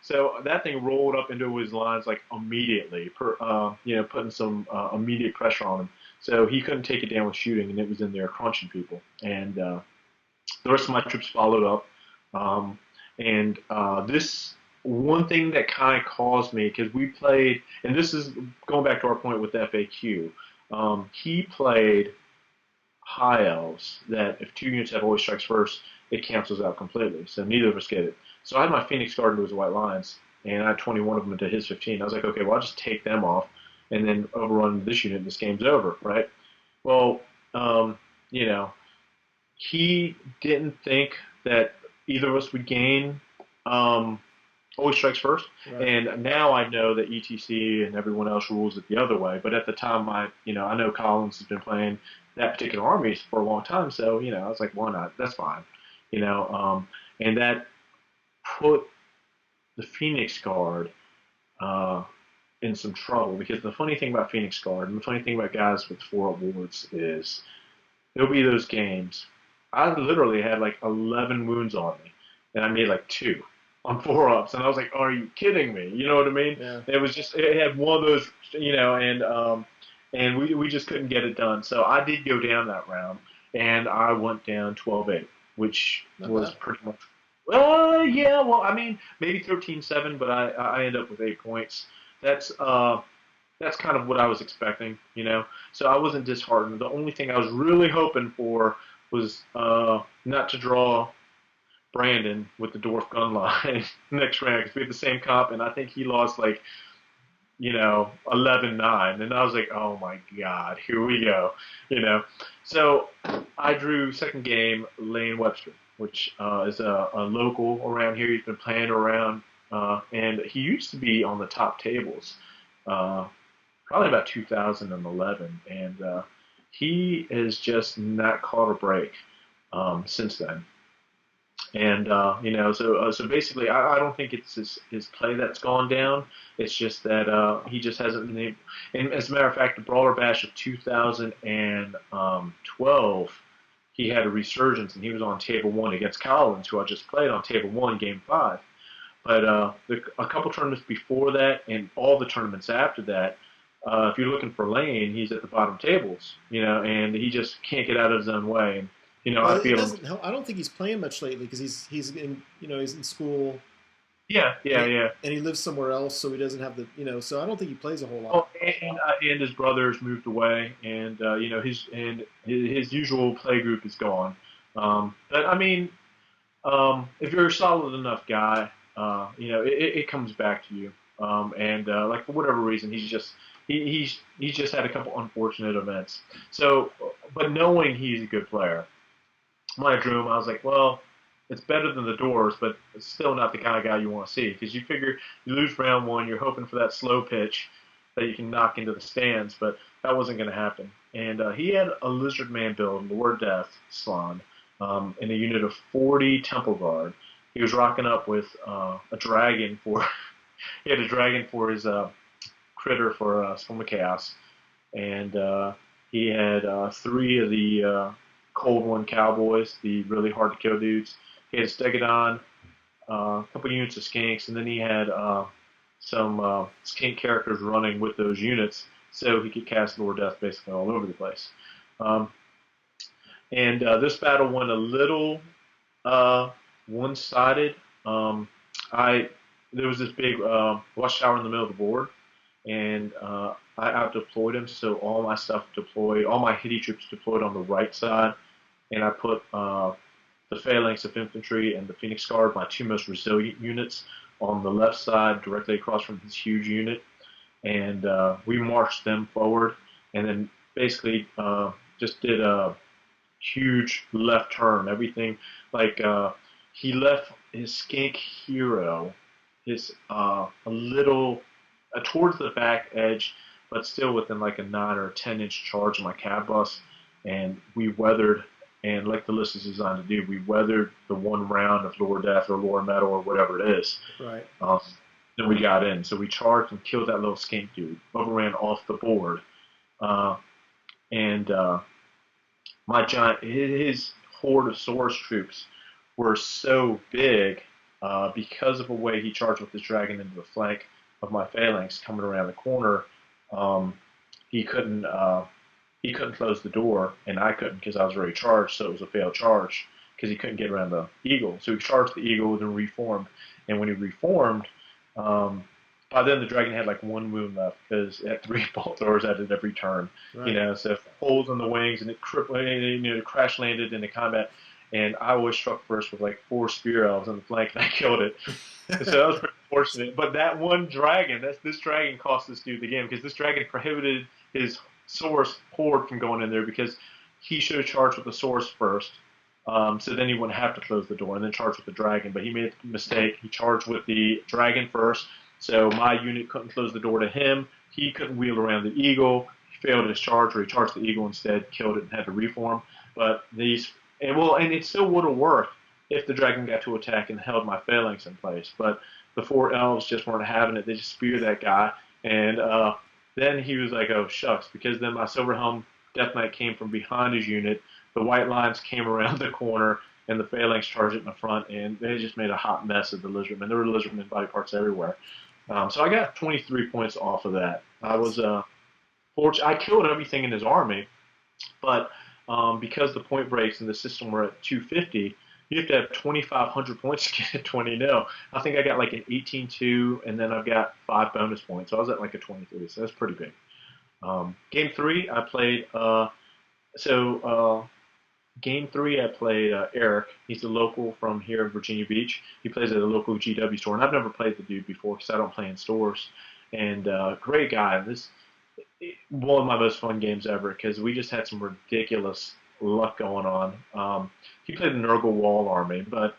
So that thing rolled up into his lines like immediately, putting some immediate pressure on him. So he couldn't take it down with shooting, and it was in there crunching people. And the rest of my troops followed up. And this one thing that kind of caused me, because we played, and this is going back to our point with FAQ, he played high elves that if 2 units have always strikes first, it cancels out completely. So neither of us get it. So I had my Phoenix Guard into his white lines, and I had 21 of them into his 15. I was like, okay, well, I'll just take them off and then overrun this unit, and this game's over, right? Well, he didn't think that either of us would gain always strikes first. Right. And now I know that ETC and everyone else rules it the other way. But at the time, I know Collins has been playing that particular army for a long time, so I was like, why not? That's fine. And that put the Phoenix Guard in some trouble, because the funny thing about Phoenix Guard and the funny thing about guys with 4 awards is there'll be those games. I literally had like 11 wounds on me, and I made like 2 on 4-ups, and I was like, "Are you kidding me?" You know what I mean? Yeah. It had one of those, and we just couldn't get it done. So I did go down that round, and I went down 12-8, which was pretty much Yeah, well, I mean, maybe 13-7, but I end up with 8 points. That's that's kind of what I was expecting, you know. So I wasn't disheartened. The only thing I was really hoping for was not to draw Brandon with the dwarf gun line next round because we had the same comp, and I think he lost like 11-9, and I was like, oh my god, here we go, you know. So I drew second game Lane Webster, which is a local around here. He's been playing around, and he used to be on the top tables, uh, probably about 2011, and he has just not caught a break since then. And so basically, I don't think it's his play that's gone down. It's just that he just hasn't been able. And as a matter of fact, the Brawler Bash of 2012, he had a resurgence, and he was on table one against Collins, who I just played on table one, game five. But a couple tournaments before that, and all the tournaments after that, if you're looking for Lane, he's at the bottom tables, and he just can't get out of his own way. And Well, I it feel him. doesn't help. I don't think he's playing much lately because he's in he's in school Yeah, and yeah, yeah. and he lives somewhere else, so he doesn't have the so I don't think he plays a whole lot. Well, and his brothers moved away, and his usual play group is gone. But I mean, if you're a solid enough guy, it comes back to you. And like for whatever reason, he's just had a couple unfortunate events. So, but knowing he's a good player, when I drew him, I was like, well, it's better than the Doors, but it's still not the kind of guy you want to see because you figure you lose round one, you're hoping for that slow pitch that you can knock into the stands, but that wasn't going to happen. And he had a Lizard Man build, Lord Death, Slan, in a unit of 40 Temple Guard. He was rocking up with a dragon for he had a dragon for his critter for Storm of Chaos, and he had three of the Cold One Cowboys, the really hard to kill dudes. He had a Stegodon, a couple units of Skinks, and then he had some Skink characters running with those units, so he could cast Lord Death basically all over the place. Um, and this battle went a little one-sided. I There was this big watchtower in the middle of the board, and I out deployed him, so all my stuff deployed, all my hitty troops deployed on the right side, and I put the phalanx of infantry and the Phoenix Guard, my two most resilient units, on the left side, directly across from his huge unit, and we marched them forward, and then basically just did a huge left turn. Everything like he left his skink hero, his a little towards the back edge, but still within like a 9 or 10 inch charge of my cab bus, and we weathered. And like the list is designed to do, we weathered the one round of Lower Death or Lower Metal or whatever it is. Right. Then we got in. So we charged and killed that little skink dude, overran off the board. Uh, and my giant, his horde of Source troops were so big because of the way he charged with his dragon into the flank of my phalanx coming around the corner. Um, he couldn't he couldn't close the door, and I couldn't because I was already charged, so it was a failed charge because he couldn't get around the eagle. So he charged the eagle, then reformed, and when he reformed, by then the dragon had like one wound left because it had three bolt throwers at it every turn. Right. So holes in the wings, and it it crash landed into combat. And I was struck first with like four spear elves on the flank, and I killed it. So that was pretty fortunate. But that one dragon, this dragon cost this dude the game because this dragon prohibited his source horde from going in there because he should have charged with the source first. So then he wouldn't have to close the door and then charge with the dragon. But he made a mistake. He charged with the dragon first. So my unit couldn't close the door to him. He couldn't wheel around the eagle. He failed his charge, or he charged the eagle instead, killed it, and had to reform. But and it still would have worked if the dragon got to attack and held my phalanx in place. But the four elves just weren't having it. They just speared that guy, and then he was like, "Oh shucks," because then my silver helm Death Knight came from behind his unit. The white lines came around the corner, and the phalanx charged it in the front, and they just made a hot mess of the lizardmen. There were lizardmen body parts everywhere. So I got 23 points off of that. I was fortunate. I killed everything in his army, but because the point breaks and the system were at 250, you have to have 2,500 points to get a 20-0. I think I got like an 18-2, and then I've got 5 bonus points. So I was at like a 23, so that's pretty big. Game 3, I played. Game 3, I played Eric. He's a local from here in Virginia Beach. He plays at a local GW store, and I've never played the dude before because I don't play in stores. And great guy. This one of my most fun games ever because we just had some ridiculous luck going on. He played the Nurgle Wall Army, but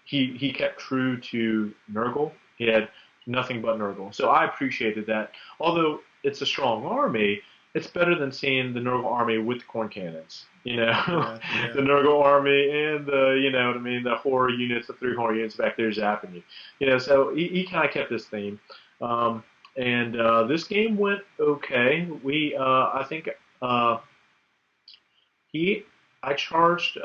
he kept true to Nurgle. He had nothing but Nurgle, so I appreciated that. Although it's a strong army, it's better than seeing the Nurgle army with the corn cannons. Yeah, The yeah. Nurgle army and the, you know what I mean, the horror units, the 3 horror units back there zapping you. So he kind of kept this theme. Um, and this game went okay. I think he, I charged,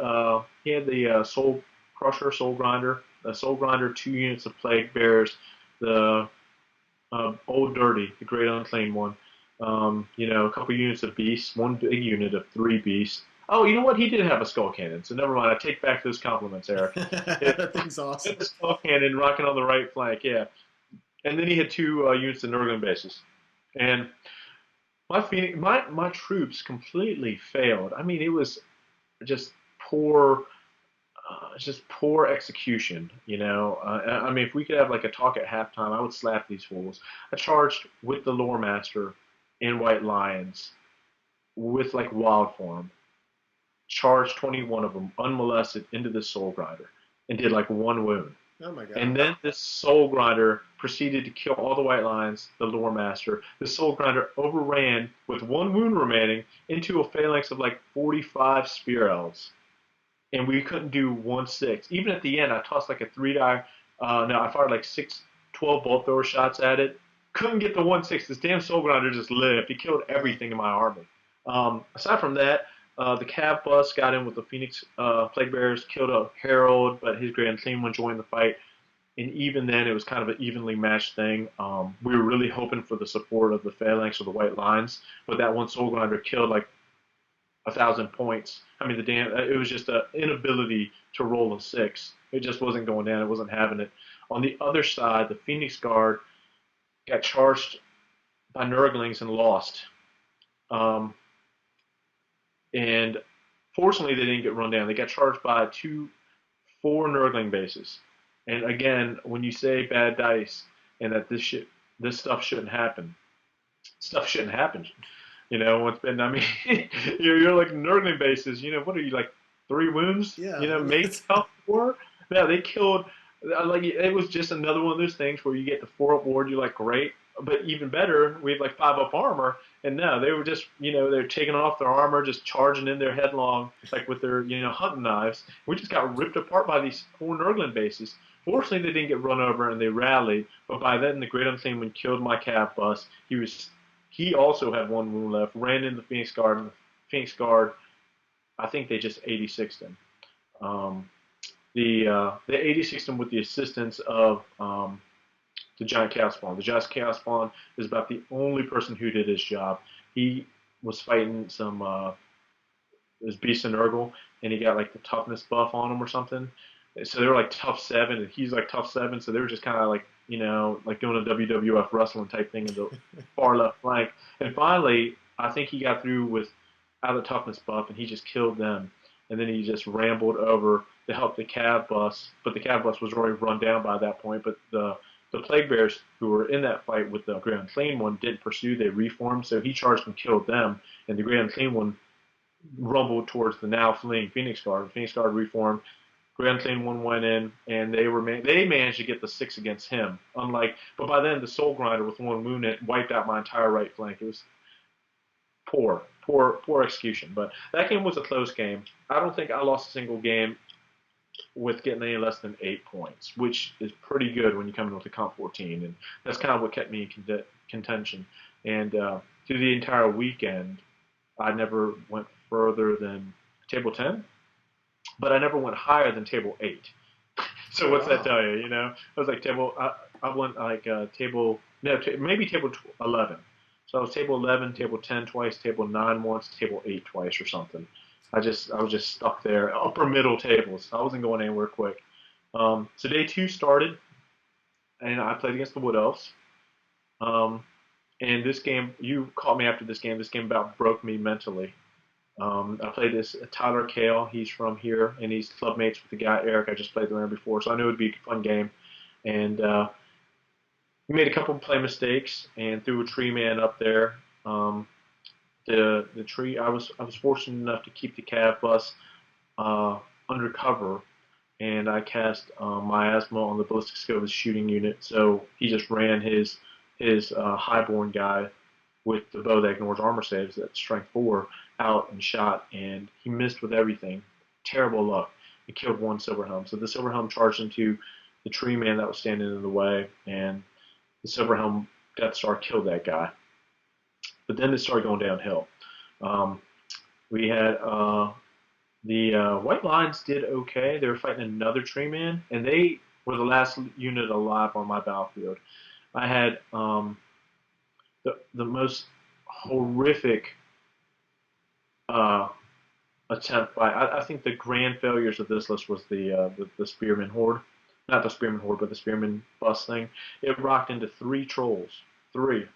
he had the Soul Crusher, Soul Grinder, the Soul Grinder, 2 units of Plague Bears, the Old Dirty, the Great Unclaimed one. A couple units of beasts, 1 big unit of 3 beasts. Oh, you know what? He did have a skull cannon, so never mind. I take back those compliments, Eric. Yeah, That thing's he had awesome. the skull cannon rocking on the right flank, yeah. And then he had 2 units of Nurgle bases. And my troops completely failed. I mean, it was just poor, just poor execution. I mean, if we could have like a talk at halftime, I would slap these fools. I charged with the Lore Master and White Lions with like wild form, charged 21 of them unmolested into the Soul Grinder, and did like 1 wound. Oh my god. And then this Soul Grinder proceeded to kill all the White Lions, the Lore Master. The Soul Grinder overran with 1 wound remaining into a phalanx of like 45 Spear Elves. And we couldn't do 1/6. Even at the end, I tossed like a 3-die. No, I fired like 12 bolt thrower shots at it. Couldn't get the 1/6. This damn Soul Grinder just lived. He killed everything in my army. Aside from that, the Cav bus got in with the Phoenix Plague Bearers, killed a Herald, but his Grand Team one joined the fight. And even then, it was kind of an evenly matched thing. We were really hoping for the support of the Phalanx or the White Lines, but that one Soul Grinder killed like 1,000 points. I mean, it was just an inability to roll a 6. It just wasn't going down. It wasn't having it. On the other side, the Phoenix Guard got charged by Nurglings and lost. Um, and fortunately, they didn't get run down. They got charged by 4 Nurgling bases. And again, when you say bad dice and that this stuff shouldn't happen, stuff shouldn't happen. What's been, I mean, you're like Nurgling bases, what are you, like 3 wounds? Yeah. Maybe 4? Yeah, they killed, like, it was just another one of those things where you get the 4 up ward, you're like, great. But even better, we have like 5 up armor, and no, they were just, they're taking off their armor, just charging in there headlong, like with their, hunting knives. We just got ripped apart by these 4 Nurgling bases. Fortunately, they didn't get run over and they rallied, but by then the Great Unclaimed killed my Cav bus. He also had 1 wound left, ran in the Phoenix Guard, and the Phoenix Guard, I think they just 86'd him. They 86'd him with the assistance of the Giant Chaos Spawn. The Giant Chaos Spawn is about the only person who did his job. He was fighting this Beast and Nurgle, and he got like the toughness buff on him or something. So they were like tough 7, and he's like tough 7, so they were just kind of like, like doing a WWF wrestling type thing in the far left flank. And finally, I think he got through with out of the toughness buff, and he just killed them. And then he just rambled over to help the Cav bus, but the Cav bus was already run down by that point. But the Plague Bears who were in that fight with the Great Unclaimed one didn't pursue; they reformed. So he charged and killed them, and the Great Unclaimed one rumbled towards the now fleeing Phoenix Guard. The Phoenix Guard reformed. Grand Unclaimed one went in, and they managed to get the 6 against him. But by then the Soul Grinder with 1 wound wiped out my entire right flank. It was poor execution. But that game was a close game. I don't think I lost a single game with getting any less than 8 points, which is pretty good when you come in with a comp 14, and that's kind of what kept me in contention. And through the entire weekend, I never went further than table 10. But I never went higher than table 8. So what's that tell you? I was like I went like maybe table 11. So I was table 11, table 10 twice, table 9 once, table 8 twice or something. I was just stuck there, upper middle tables. I wasn't going anywhere quick. So day two started, and I played against the Wood Elves. Um, and this game, you caught me after this game. This game about broke me mentally. I played this Tyler Kale. He's from here, and he's club mates with the guy Eric I just played the round before, so I knew it would be a fun game. And we made a couple of play mistakes and threw a tree man up there. Um, the tree I was fortunate enough to keep the cav bus under cover, and I cast miasma on the ballistic scope shooting unit. So he just ran his highborn guy with the bow that ignores armor saves at strength 4 out and shot, and he missed with everything. Terrible luck. He killed one Silverhelm. So the Silverhelm charged into the tree man that was standing in the way, and the Silverhelm Death Star killed that guy. But then it started going downhill. Um, we had the White Lions did okay. They were fighting another tree man, and they were the last unit alive on my battlefield. I had the most horrific attempt by. I think the grand failures of this list was the Spearman Horde, not the Spearman Horde, but the Spearman bus thing. It rocked into 3 trolls, 3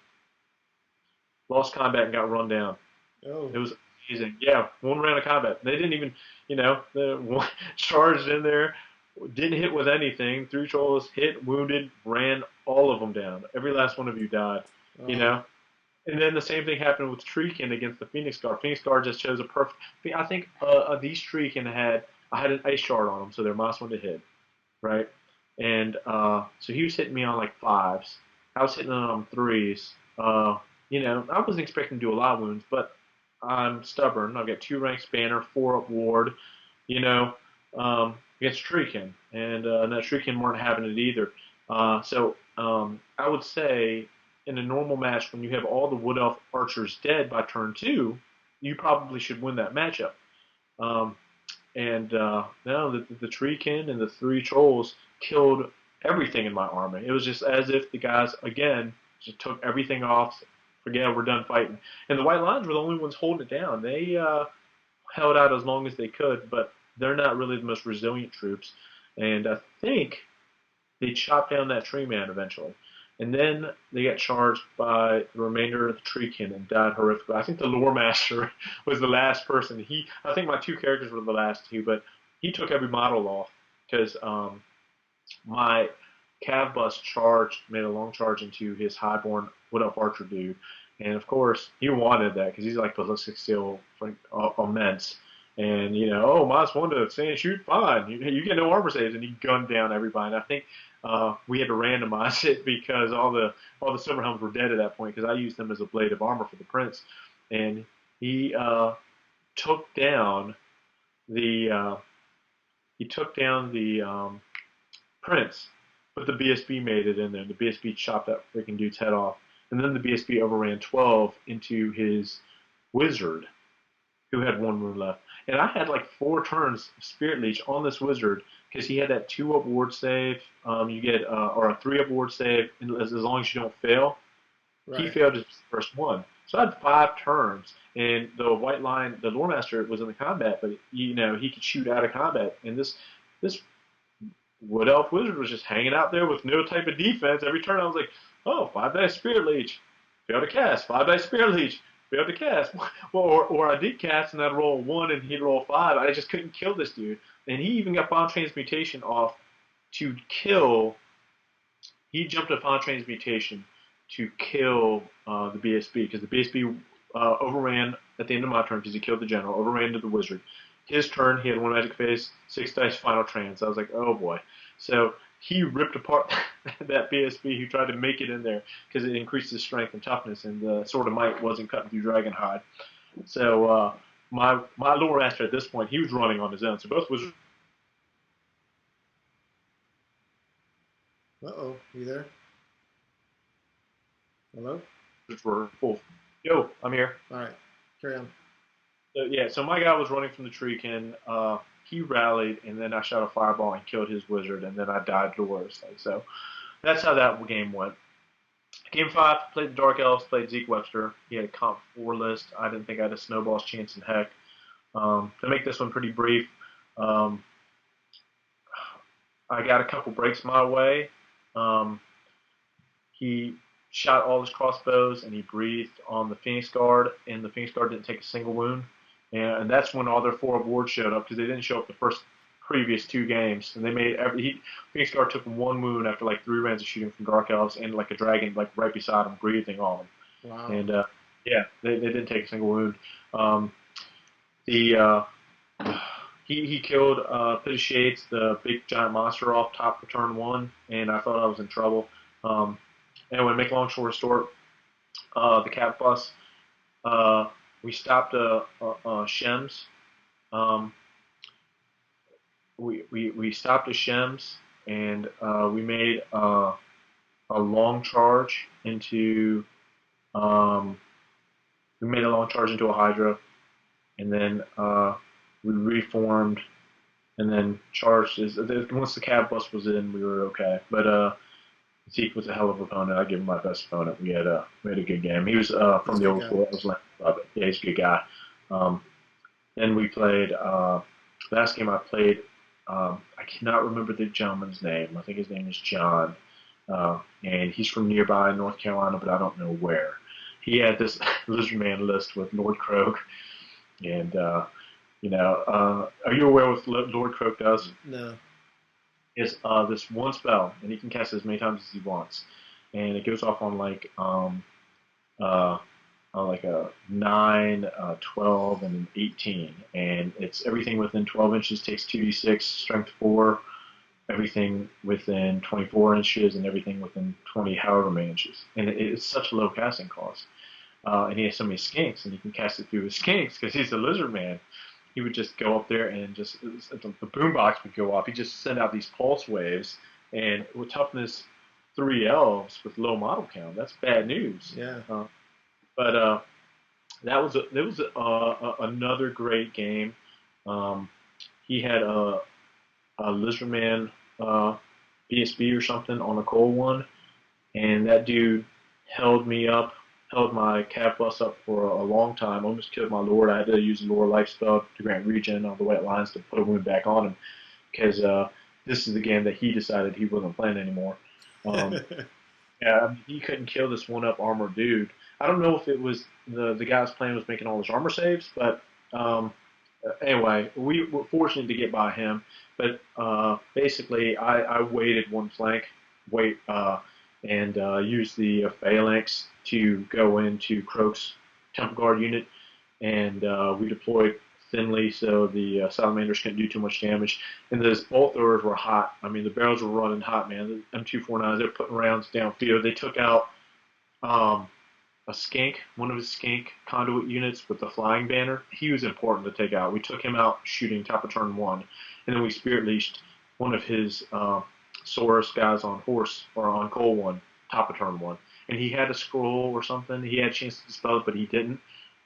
lost combat and got run down. Oh. It was amazing. Yeah, 1 round of combat. They didn't even, charged in there, didn't hit with anything. 3 trolls hit, wounded, ran all of them down. Every last one of you died. Oh. You know. And then the same thing happened with Treekin against the Phoenix Guard. Phoenix Guard just chose a perfect. I think these Treekin I had an ice shard on them, so they're -1 to hit, right? And so he was hitting me on like 5s. I was hitting on 3s. I wasn't expecting to do a lot of wounds, but I'm stubborn. I've got 2 ranks banner, 4 up ward, against Treekin, and that Treekin weren't having it either. So I would say in a normal match, when you have all the Wood Elf archers dead by turn 2, you probably should win that matchup. No, the Treekin and the 3 trolls killed everything in my army. It was just as if the guys, again, just took everything off. Forget, we're done fighting. And the White Lions were the only ones holding it down. They held out as long as they could, but they're not really the most resilient troops. And I think they chopped down that tree man eventually. And then they got charged by the remainder of the Treekin and died horrifically. I think the Lore Master was the last person. I think my 2 characters were the last 2, but he took every model off because my cav bus made a long charge into his highborn Wood Elf Archer dude. And of course, he wanted that because he's like ballistic skill immense. And -1 to stand and shoot, fine. You get no armor saves, and he gunned down everybody. And I think we had to randomize it because all the Silverhelms were dead at that point because I used them as a blade of armor for the Prince, and he took down the Prince, but the BSB made it in there. The BSB chopped that freaking dude's head off, and then the BSB overran 12 into his wizard, who had 1 wound left. And I had like 4 turns of Spirit Leech on this wizard because he had that 2-up ward save. You get or a 3-up ward save as long as you don't fail. Right. He failed his first one, so I had 5 turns. And the White Lion, the Lore Master, was in the combat, but he could shoot out of combat. And this Wood Elf wizard was just hanging out there with no type of defense. Every turn I was like, oh, 5 dice Spirit Leech, failed to cast. 5 dice Spirit Leech. Failed to cast. Well, or I did cast and I'd roll 1 and he'd roll 5. I just couldn't kill this dude. And he even got Bond Transmutation off to kill. He jumped a Bond Transmutation to kill the BSB because the BSB overran at the end of my turn because he killed the general, overran to the wizard. His turn, he had 1 magic phase, 6 dice final trans. I was like, oh boy. So he ripped apart that BSB who tried to make it in there because it increased his strength and toughness, and the Sword of Might wasn't cutting through Dragonhide. So my Lore Master at this point, he was running on his own. So both wizards. Uh-oh, you there? Hello? Were full. Yo, I'm here. All right, carry on. So my guy was running from the Treekin. He rallied, and then I shot a fireball and killed his wizard, and then I died gloriously. So that's how that game went. Game 5, played the Dark Elves, played Zeke Webster. He had a comp 4 list. I didn't think I had a snowball's chance in heck. To make this one pretty brief, um, I got a couple breaks my way. Um, he shot all his crossbows and he breathed on the Phoenix Guard, and the Phoenix Guard didn't take a single wound. And that's when all their 4 awards showed up because they didn't show up the first previous 2 games, and they made Phoenix Guard took 1 wound after like 3 rounds of shooting from Dark Elves and like a dragon like right beside him breathing on him. Wow. And yeah, they didn't take a single wound. Um, the he killed Pit of Shades, the big giant monster off top for turn 1, and I thought I was in trouble. Anyway, make a long story short, the cat bus. We stopped Shems. Um, we stopped a Shems, and we made a long charge into a Hydra, and then we reformed, and then charged. Once the cab bus was in, we were okay. But Zeke was a hell of an opponent. I give him my best opponent. We had a good game. He was from the old school. I was like, yeah, he's a good guy. Then we played. Last game I played. I cannot remember the gentleman's name. I think his name is John, and he's from nearby North Carolina, but I don't know where. He had this Lizardman list with Lord Croak, and are you aware what Lord Croak does? No. Is this one spell, and he can cast it as many times as he wants, and it goes off on like a 9, 12, and an 18, and it's everything within 12 inches takes 2d6, strength 4, everything within 24 inches, and everything within 20 however many inches, and it's such a low casting cost. And he has so many skinks, and he can cast it through his skinks because he's a lizard man. He would just go up there and just the boombox would go off. He'd just send out these pulse waves, and with toughness 3 elves with low model count, that's bad news. Yeah. But that was another great game. He had a Lizardman BSB or something on a cold one, and that dude held my cat bus up for a long time. Almost killed my lord. I had to use a lore life spell to grant regen on the wet lines to put a wound back on him because this is the game that he decided he wasn't playing anymore. Yeah, I mean, he couldn't kill this one-up armor dude. I don't know if it was the guy I was playing was making all his armor saves, but anyway, we were fortunate to get by him. But basically, I waited one flank, and used the phalanx to go into Croak's Temple Guard unit, and we deployed thinly so the salamanders couldn't do too much damage. And those bolt throwers were hot. I mean, the barrels were running hot, man. The M249s, they're putting rounds downfield. They took out a skink, one of his skink conduit units with the flying banner. He was important to take out. We took him out shooting top of turn 1, and then we spirit leashed one of his Saurus guys on horse or on coal 1, top of turn 1. And he had a scroll or something. He had a chance to dispel it, but he didn't.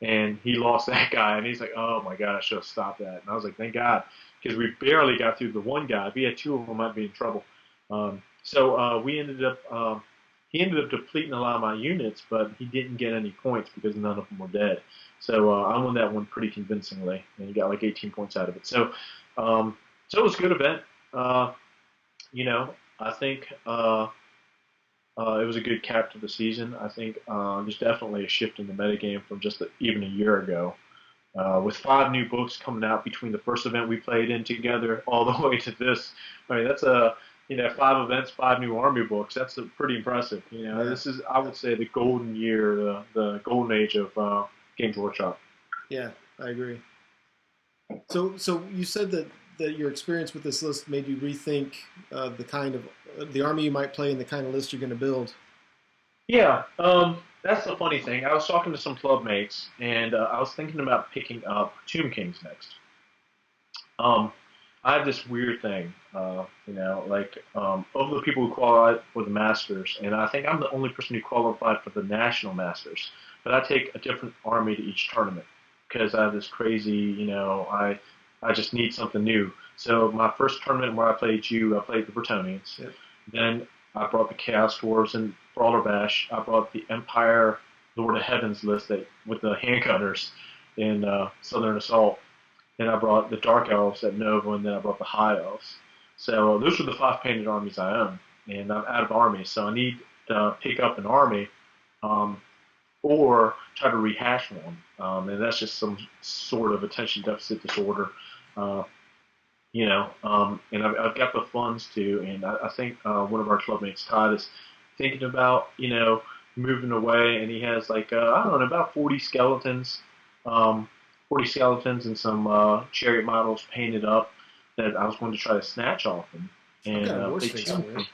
And he lost that guy, and he's like, oh my God, I should have stopped that. And I was like, thank God, because we barely got through the one guy. If we had 2 of them, I'd be in trouble. So he ended up depleting a lot of my units, but he didn't get any points because none of them were dead. So I won that one pretty convincingly, and he got like 18 points out of it. So it was a good event. I think it was a good cap to the season. I think there's definitely a shift in the metagame from just even a year ago. With 5 new books coming out between the first event we played in together all the way to this, I mean, that's 5 events, 5 new army books. That's pretty impressive. This is, I would say, the golden year, the golden age of Games Workshop. Yeah, I agree. So you said that your experience with this list made you rethink the kind of the army you might play and the kind of list you're going to build. Yeah, that's the funny thing. I was talking to some club mates, and I was thinking about picking up Tomb Kings next. I have this weird thing, of the people who qualified for the Masters, and I think I'm the only person who qualified for the National Masters, but I take a different army to each tournament because I have this crazy, I just need something new. So my first tournament where I played you, I played the Bretonians. Yep. Then I brought the Chaos Dwarves and Brawler Bash. I brought the Empire Lord of Heavens list with the Handcutters in Southern Assault. then I brought the Dark Elves at Nova, and then I brought the High Elves. So those are the 5 painted armies I own, and I'm out of armies, so I need to pick up an army, um, or try to rehash one, and that's just some sort of attention deficit disorder. Uh, and I've got the funds to, and I think one of our clubmates, Todd, is thinking about, moving away, and he has like, I don't know, about 40 skeletons, 40 skeletons and some chariot models painted up that I was going to try to snatch off him I've and got a War play Sphinx two. for you.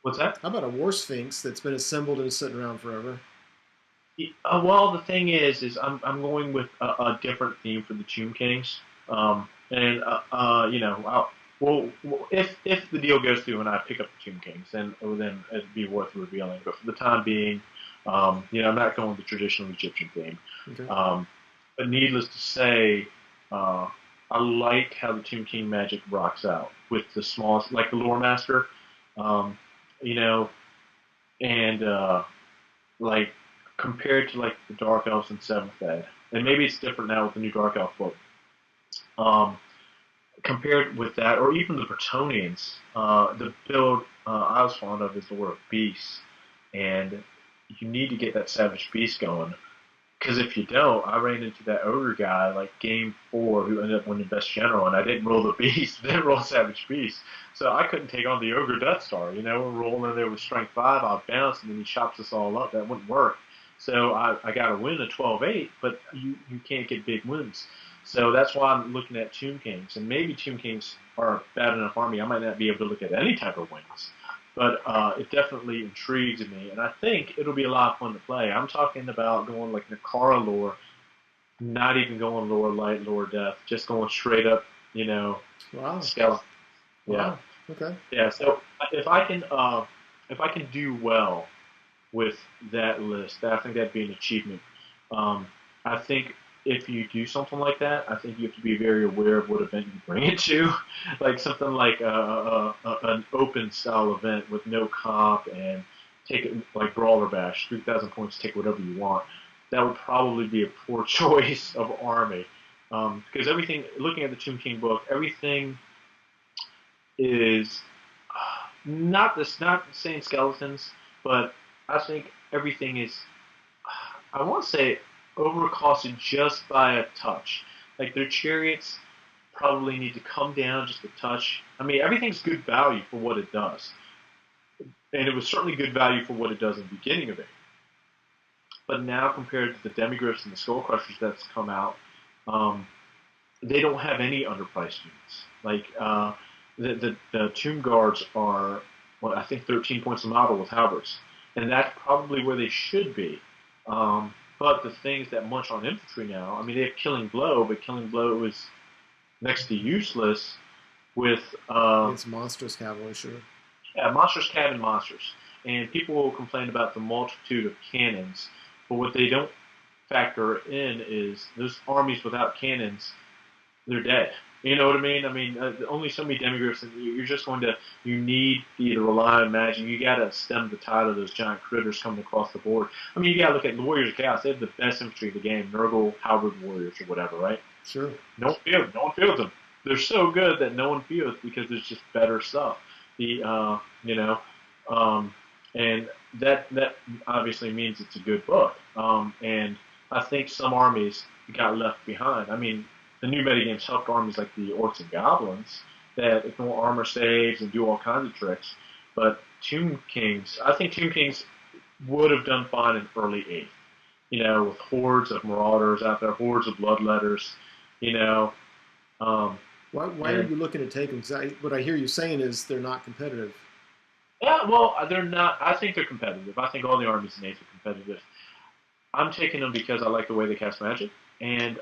What's that? How about a War Sphinx that's been assembled and is sitting around forever? Well, the thing is I'm going with a different theme for the Tomb Kings, and if the deal goes through and I pick up the Tomb Kings, then it'd be worth revealing. But for the time being, I'm not going with the traditional Egyptian theme. Okay. But needless to say, I like how the Tomb King magic rocks out with the smallest, like the Lore Master, um, you know, and like compared to like the Dark Elves in Seventh Ed, and maybe it's different now with the new Dark Elf book. Um, Compared with that, or even the Bretonians, the build I was fond of is the War of Beasts, and you need to get that Savage Beast going. Because if you don't, I ran into that ogre guy like game 4 who ended up winning best general, and I didn't roll the beast, didn't roll Savage Beast, so I couldn't take on the ogre Death Star. We're rolling there with strength 5, I'll bounce, and then he chops us all up. That wouldn't work. So I got to win a 12-8, but you can't get big wins. So that's why I'm looking at Tomb Kings, and maybe Tomb Kings are a bad enough army. I might not be able to look at any type of wins. But it definitely intrigues me, and I think it'll be a lot of fun to play. I'm talking about going like Nakara lore, not even going lore light, lore death, just going straight up, Wow. skeleton. Yeah, Wow. Okay. yeah. So if I can do well with that list, I think that'd be an achievement. Um, I think if you do something like that, I think you have to be very aware of what event you bring it to. Like something like an open style event with no comp and take it like Brawler Bash, 3,000 points, take whatever you want. That would probably be a poor choice of army. Because everything, looking at the Tomb King book, everything is not saying skeletons, but I think everything is, I want to say, overcosted just by a touch. Like their chariots probably need to come down just a touch. I mean, everything's good value for what it does, and it was certainly good value for what it does in the beginning of it. But now compared to the Demigriffs and the Skull Crushers that's come out, um, they don't have any underpriced units. Like the Tomb Guards are, well, I think 13 points a model with halberds, and that's probably where they should be. But the things that munch on infantry now, I mean, they have Killing Blow, but Killing Blow is next to useless with It's monstrous cavalry, sure. yeah, monsters, cabin monsters. And people will complain about the multitude of cannons, but what they don't factor in is those armies without cannons, they're dead. You know what I mean? I mean, only so many demigriffs, and you're just going to, you need to either rely on magic. You got to stem the tide of those giant critters coming across the board. I mean, you got to look at the Warriors of Chaos. They have the best infantry in the game, Nurgle, Halberd Warriors, or whatever, right? Sure. No one fields them. They're so good that no one fields because there's just better stuff. The um, and that obviously means it's a good book. And I think some armies got left behind. I mean, the new metagames helped armies like the Orcs and Goblins that ignore armor saves and do all kinds of tricks. But Tomb Kings, I think Tomb Kings would have done fine in early 8th. With hordes of Marauders out there, hordes of Bloodletters, you know. Um, Why are you looking to take them? 'Cause what I hear you saying is they're not competitive. yeah, well, they're not. I think they're competitive. I think all the armies in 8th are competitive. I'm taking them because I like the way they cast magic, and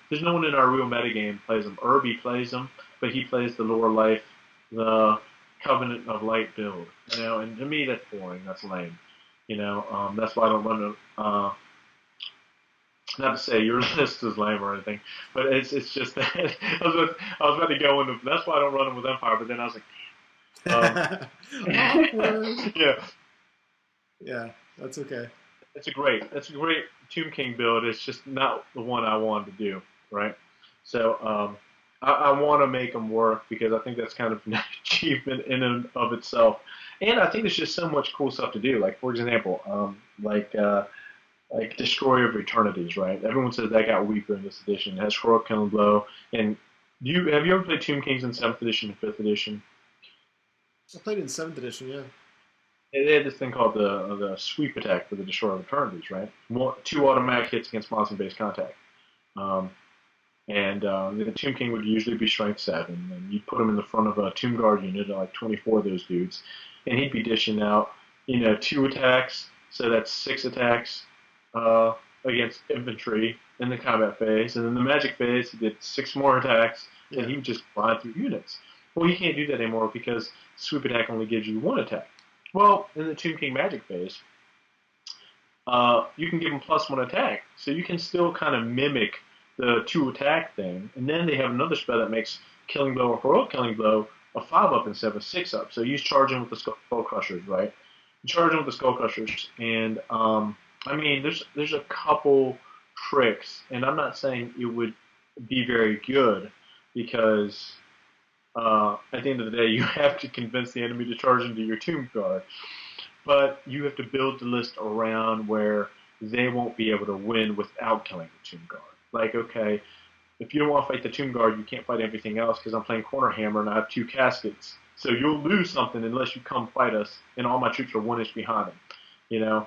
there's no one in our real metagame plays them. Irby plays them, but he plays the Lore Life, the Covenant of Light build, and to me that's boring, that's lame, that's why I don't run them. Not to say your list is lame or anything, but it's just that I was about to go into, that's why I don't run them with Empire, but then I was like, Awkward. yeah. Yeah, that's okay. It's a great Tomb King build. It's just not the one I wanted to do, right? So I want to make them work because I think that's kind of an achievement in and of itself. And I think there's just so much cool stuff to do. Like for example, like Destroyer of Eternities, right? Everyone says that got weaker in this edition. It has Heroic Killing Blow. And have you ever played Tomb Kings in 7th edition and 5th edition? I played in 7th edition, yeah. They had this thing called the sweep attack for the Destroyer of Eternities, right? Two automatic hits against monster base contact. Um, and the Tomb King would usually be strength 7, and you'd put him in the front of a Tomb Guard unit, like 24 of those dudes, and he'd be dishing out, 2 attacks, so that's 6 attacks uh, against infantry in the combat phase, and in the magic phase, he did 6 more attacks, and Yeah. he would just fly through units. Well, you can't do that anymore because sweep attack only gives you 1 attack. Well, in the Tomb King magic phase, you can give them +1 attack, so you can still kind of mimic the 2 attack thing. And then they have another spell that makes Killing Blow or Heroic Killing Blow a 5-up instead of a 6-up. So you charge in with the Skull Crushers, right? You charge in with the Skull Crushers, and I mean, there's a couple tricks, and I'm not saying it would be very good because at the end of the day, you have to convince the enemy to charge into your Tomb Guard, but you have to build the list around where they won't be able to win without killing the Tomb Guard. Like, okay, if you don't want to fight the Tomb Guard, you can't fight everything else because I'm playing Corner Hammer and I have 2 caskets. So you'll lose something unless you come fight us, and all my troops are 1 inch behind them.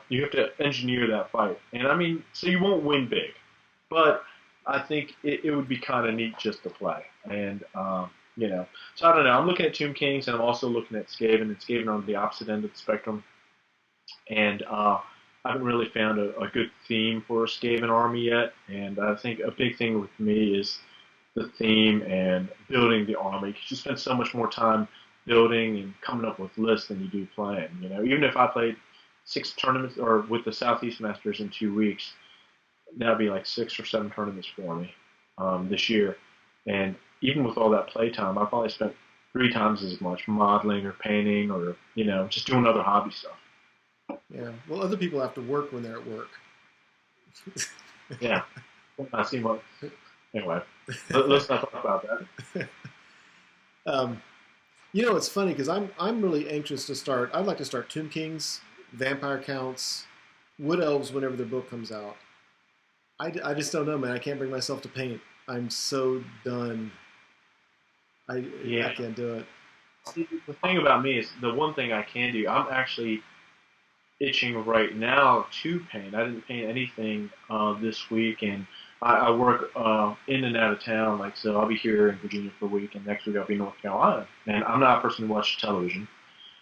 You have to engineer that fight, and I mean, so you won't win big, but I think it would be kind of neat just to play, and so I don't know. I'm looking at Tomb Kings, and I'm also looking at Skaven, and Skaven are on the opposite end of the spectrum, and I haven't really found a good theme for a Skaven army yet. And I think a big thing with me is the theme and building the army, because you spend so much more time building and coming up with lists than you do playing. Even if I played 6 tournaments or with the Southeast Masters in 2 weeks, that'd be like 6 or 7 tournaments for me this year. And even with all that play time, I probably spent 3 times as much modeling or painting or just doing other hobby stuff. Yeah. Well, other people have to work when they're at work. Yeah, I see what. Anyway, let's not talk about that. um, it's funny because I'm really anxious to start. I'd like to start Tomb Kings, Vampire Counts, Wood Elves whenever their book comes out. I just don't know, man. I can't bring myself to paint. I'm so done. I can't do it. See, the thing about me is the one thing I can do. I'm actually itching right now to paint. I didn't paint anything this week, and I work in and out of town. Like, so I'll be here in Virginia for a week, and next week I'll be in North Carolina. And I'm not a person who watches television,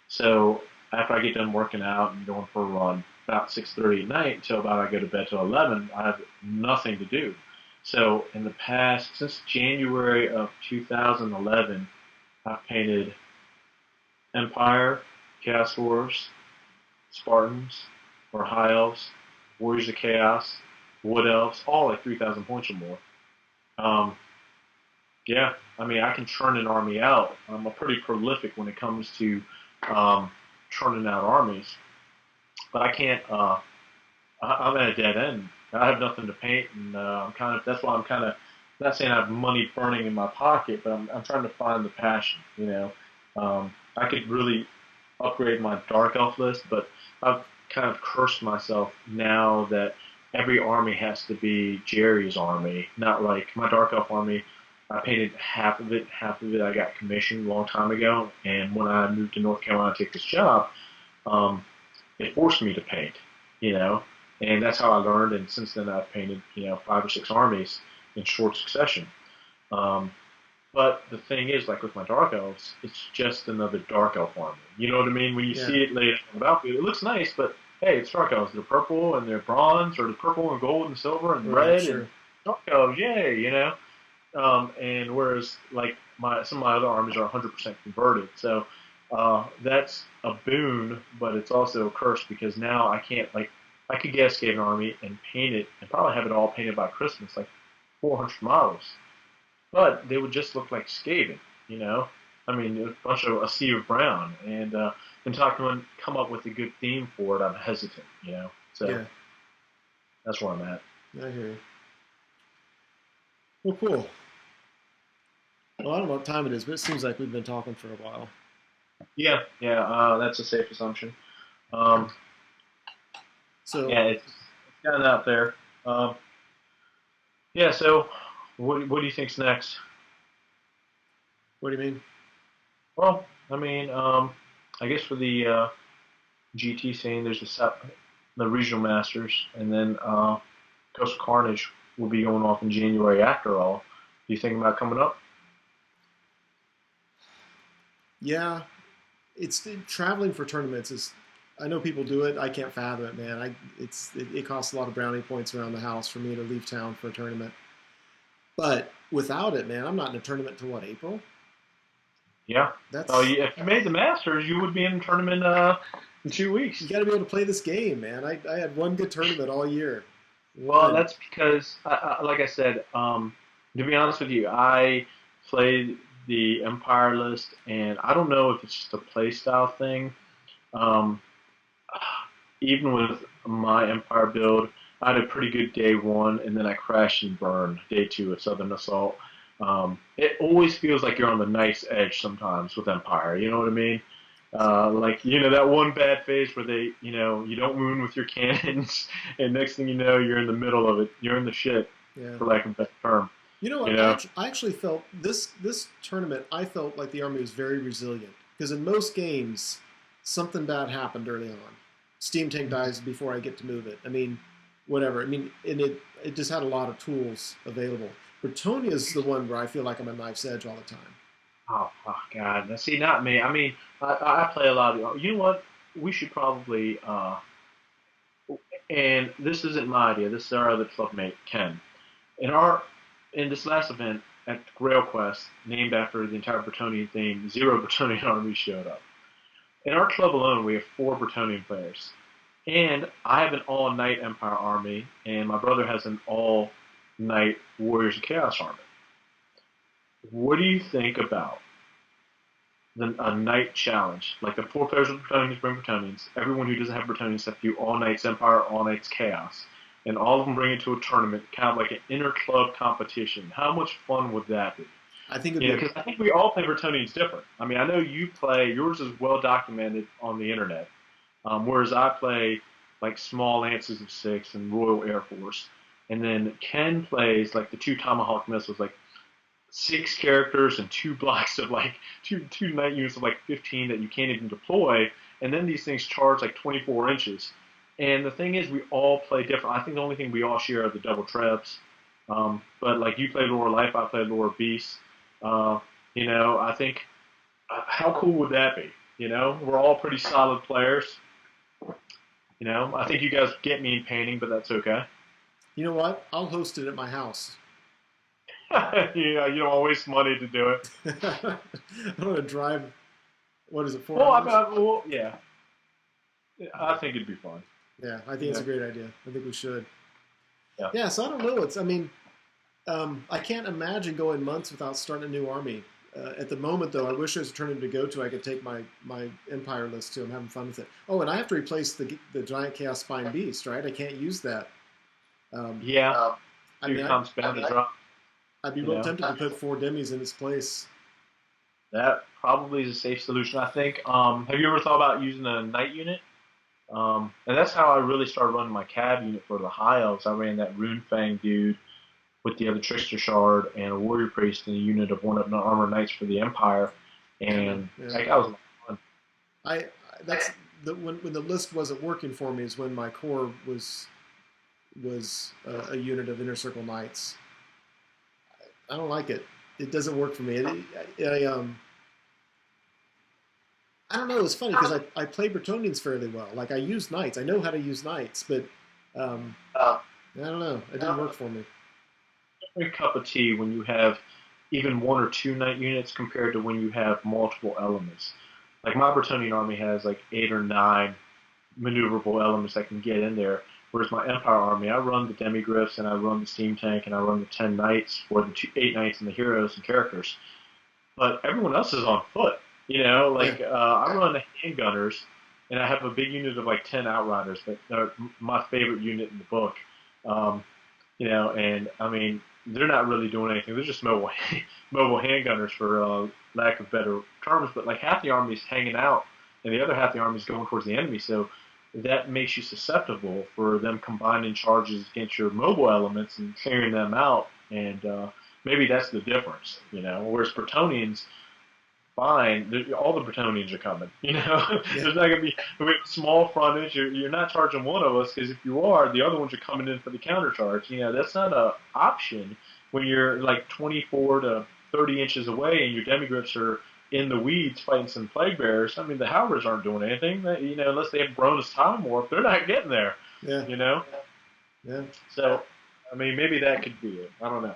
so after I get done working out and going for a run, about 6:30 at night until about I go to bed till 11, I have nothing to do. So in the past, since January of 2011, I've painted Empire, Chaos Wars, Spartans, or High Elves, Warriors of Chaos, Wood Elves, all like 3,000 points or more. Um, yeah, I mean, I can churn an army out. I'm a pretty prolific when it comes to churning out armies, but I can't. I'm at a dead end. I have nothing to paint, and that's why I'm kind of not saying I have money burning in my pocket, but I'm trying to find the passion. I could really upgrade my Dark Elf list, but I've kind of cursed myself now that every army has to be Jerry's army, not like my Dark Elf army. I painted half of it. Half of it I got commissioned a long time ago, and when I moved to North Carolina to take this job, um, it forced me to paint, you know, and that's how I learned. And since then, I've painted, 5 or 6 armies in short succession. Um, but the thing is, like with my Dark Elves, it's just another Dark Elf army. You know what I mean? When you Yeah. see it laid on the battlefield, it looks nice, but hey, it's Dark Elves. They're purple and they're bronze, or they're purple and gold and silver and Right, red sure. and Dark Elves, yay. And whereas like some of my other armies are 100% converted, so that's a boon, but it's also a curse because now I can't like I could get a Skaven army and paint it and probably have it all painted by Christmas, like 400 models, but they would just look like Skaven, you know. I mean, a bunch of a sea of brown, and until I can come up with a good theme for it, I'm hesitant. So Yeah, that's where I'm at. I hear you. Well, cool. Well, I don't know what time it is, but it seems like we've been talking for a while. Yeah, yeah, that's a safe assumption. Um, So, yeah, it's kind of out there. Um, yeah, so what do you think's next? what do you mean? Well, I mean, I guess for the GT scene, there's the regional masters, and then Coastal Carnage will be going off in January after all. Do you think about coming up? Yeah, traveling for tournaments is. I know people do it. I can't fathom it, man. It costs a lot of brownie points around the house for me to leave town for a tournament. But without it, man, I'm not in a tournament till what, April? Yeah. Oh, That's yeah, if you made the Masters, you would be in the tournament in 2 weeks. you got to be able to play this game, man. I had one good tournament all year. Well, One. that's because, like I said, to be honest with you, I played the Empire list, and I don't know if it's just a play style thing. Um, Even with my Empire build, I had a pretty good day one, and then I crashed and burned day two at Southern Assault. It always feels like you're on the knife's edge sometimes with Empire. You know what I mean? Like that one bad phase where you don't wound with your cannons, and next thing you know, you're in the middle of it. You're in the shit, Yeah. for lack of a better term. You know You what? know? I actually felt this tournament. I felt like the army was very resilient because in most games, something bad happened early on. Steam tank dies before I get to move it. I mean, whatever. I mean, and it just had a lot of tools available. Bretonia is the one where I feel like I'm a knife's edge all the time. Oh God! Now, see, not me. I mean, I play a lot of. You know what? We should probably. And this isn't my idea. This is our other clubmate Ken. In our in this last event at Grail Quest, named after the entire Bretonian theme, 0 Bretonian armies showed up. In our club alone, we have 4 Bretonian players, and I have an all-night Empire army, and my brother has an all-night Warriors of Chaos army. What do you think about a night challenge? Like the 4 players with Bretonians bring Bretonians. Everyone who doesn't have Bretonians have to do all night's Empire, all night's Chaos, and all of them bring it to a tournament, kind of like an inter-club competition. How much fun would that be? I think it'd be Because I think we all play Bretonians different. I mean, I know you play yours is well documented on the internet, whereas I play like small lances of 6 and Royal Air Force, and then Ken plays like the 2 Tomahawk missiles, like 6 characters and 2 blocks of like two night units of like 15 that you can't even deploy, and then these things charge like 24 inches. And the thing is, we all play different. I think the only thing we all share are the double trebs. But like you play Lore Life, I play Lore Beast. Uh, I think how cool would that be? We're all pretty solid players. I think you guys get me in painting, but that's okay. You know what? I'll host it at my house. You don't waste money to do it. I don't want to drive. What is it? four Well, hours? yeah, I think it'd be fun. Yeah, I think it's Yeah. a great idea. I think we should. Yeah. Yeah, so I don't know. I mean, I can't imagine going months without starting a new army. At the moment, though, I wish there was a tournament to go to. I could take my Empire list to. I'm having fun with it. Oh, and I have to replace the giant Chaos Spine Beast, right? I can't use that. Um, Yeah, I two mean, times spend the drop. I'd be You real know, tempted to put 4 demis in its place. that probably is a safe solution. I think. Have you ever thought about using a night unit? And that's how I really started running my cab unit for the high elves. I ran that Rune Fang dude with the other Trickster Shard and a Warrior Priest and a unit of 1 of the Armor Knights for the Empire. And Yeah. that was fun. I that's when the list wasn't working for me is when my core was a unit of Inner Circle Knights. I don't like it. It doesn't work for me. I don't know. It's funny because I play Bretonians fairly well. Like I use knights. I know how to use knights, but um, I don't know. It didn't work for me. A cup of tea when you have even 1 or 2 night units compared to when you have multiple elements. Like my Bretonian army has like 8 or 9 maneuverable elements that can get in there. Whereas my Empire army, I run the demigriffs and I run the steam tank and I run the 10 knights or the 8 knights and the heroes and characters. But everyone else is on foot. Yeah. I run the handgunners and I have a big unit of like 10 outriders, but they're my favorite unit in the book. And I mean, they're not really doing anything. They're just mobile mobile handgunners, for lack of better terms. But like half the army's hanging out, and the other half the army's going towards the enemy. So that makes you susceptible for them combining charges against your mobile elements and clearing them out. And maybe that's the difference, you know. Whereas Bretonians, fine, all the Bretonians are coming. You know, Yeah. there's not going to be small frontage. You're not charging one of us, because if you are, the other ones are coming in for the countercharge. You know, that's not an option when you're like 24 to 30 inches away and your demigriffs are in the weeds fighting some plague bearers. I mean, the Howlers aren't doing anything. You know, unless they have Baroness Time-Warp, they're not getting there. Yeah. You know, Yeah. so I mean, maybe that could be it. I don't know.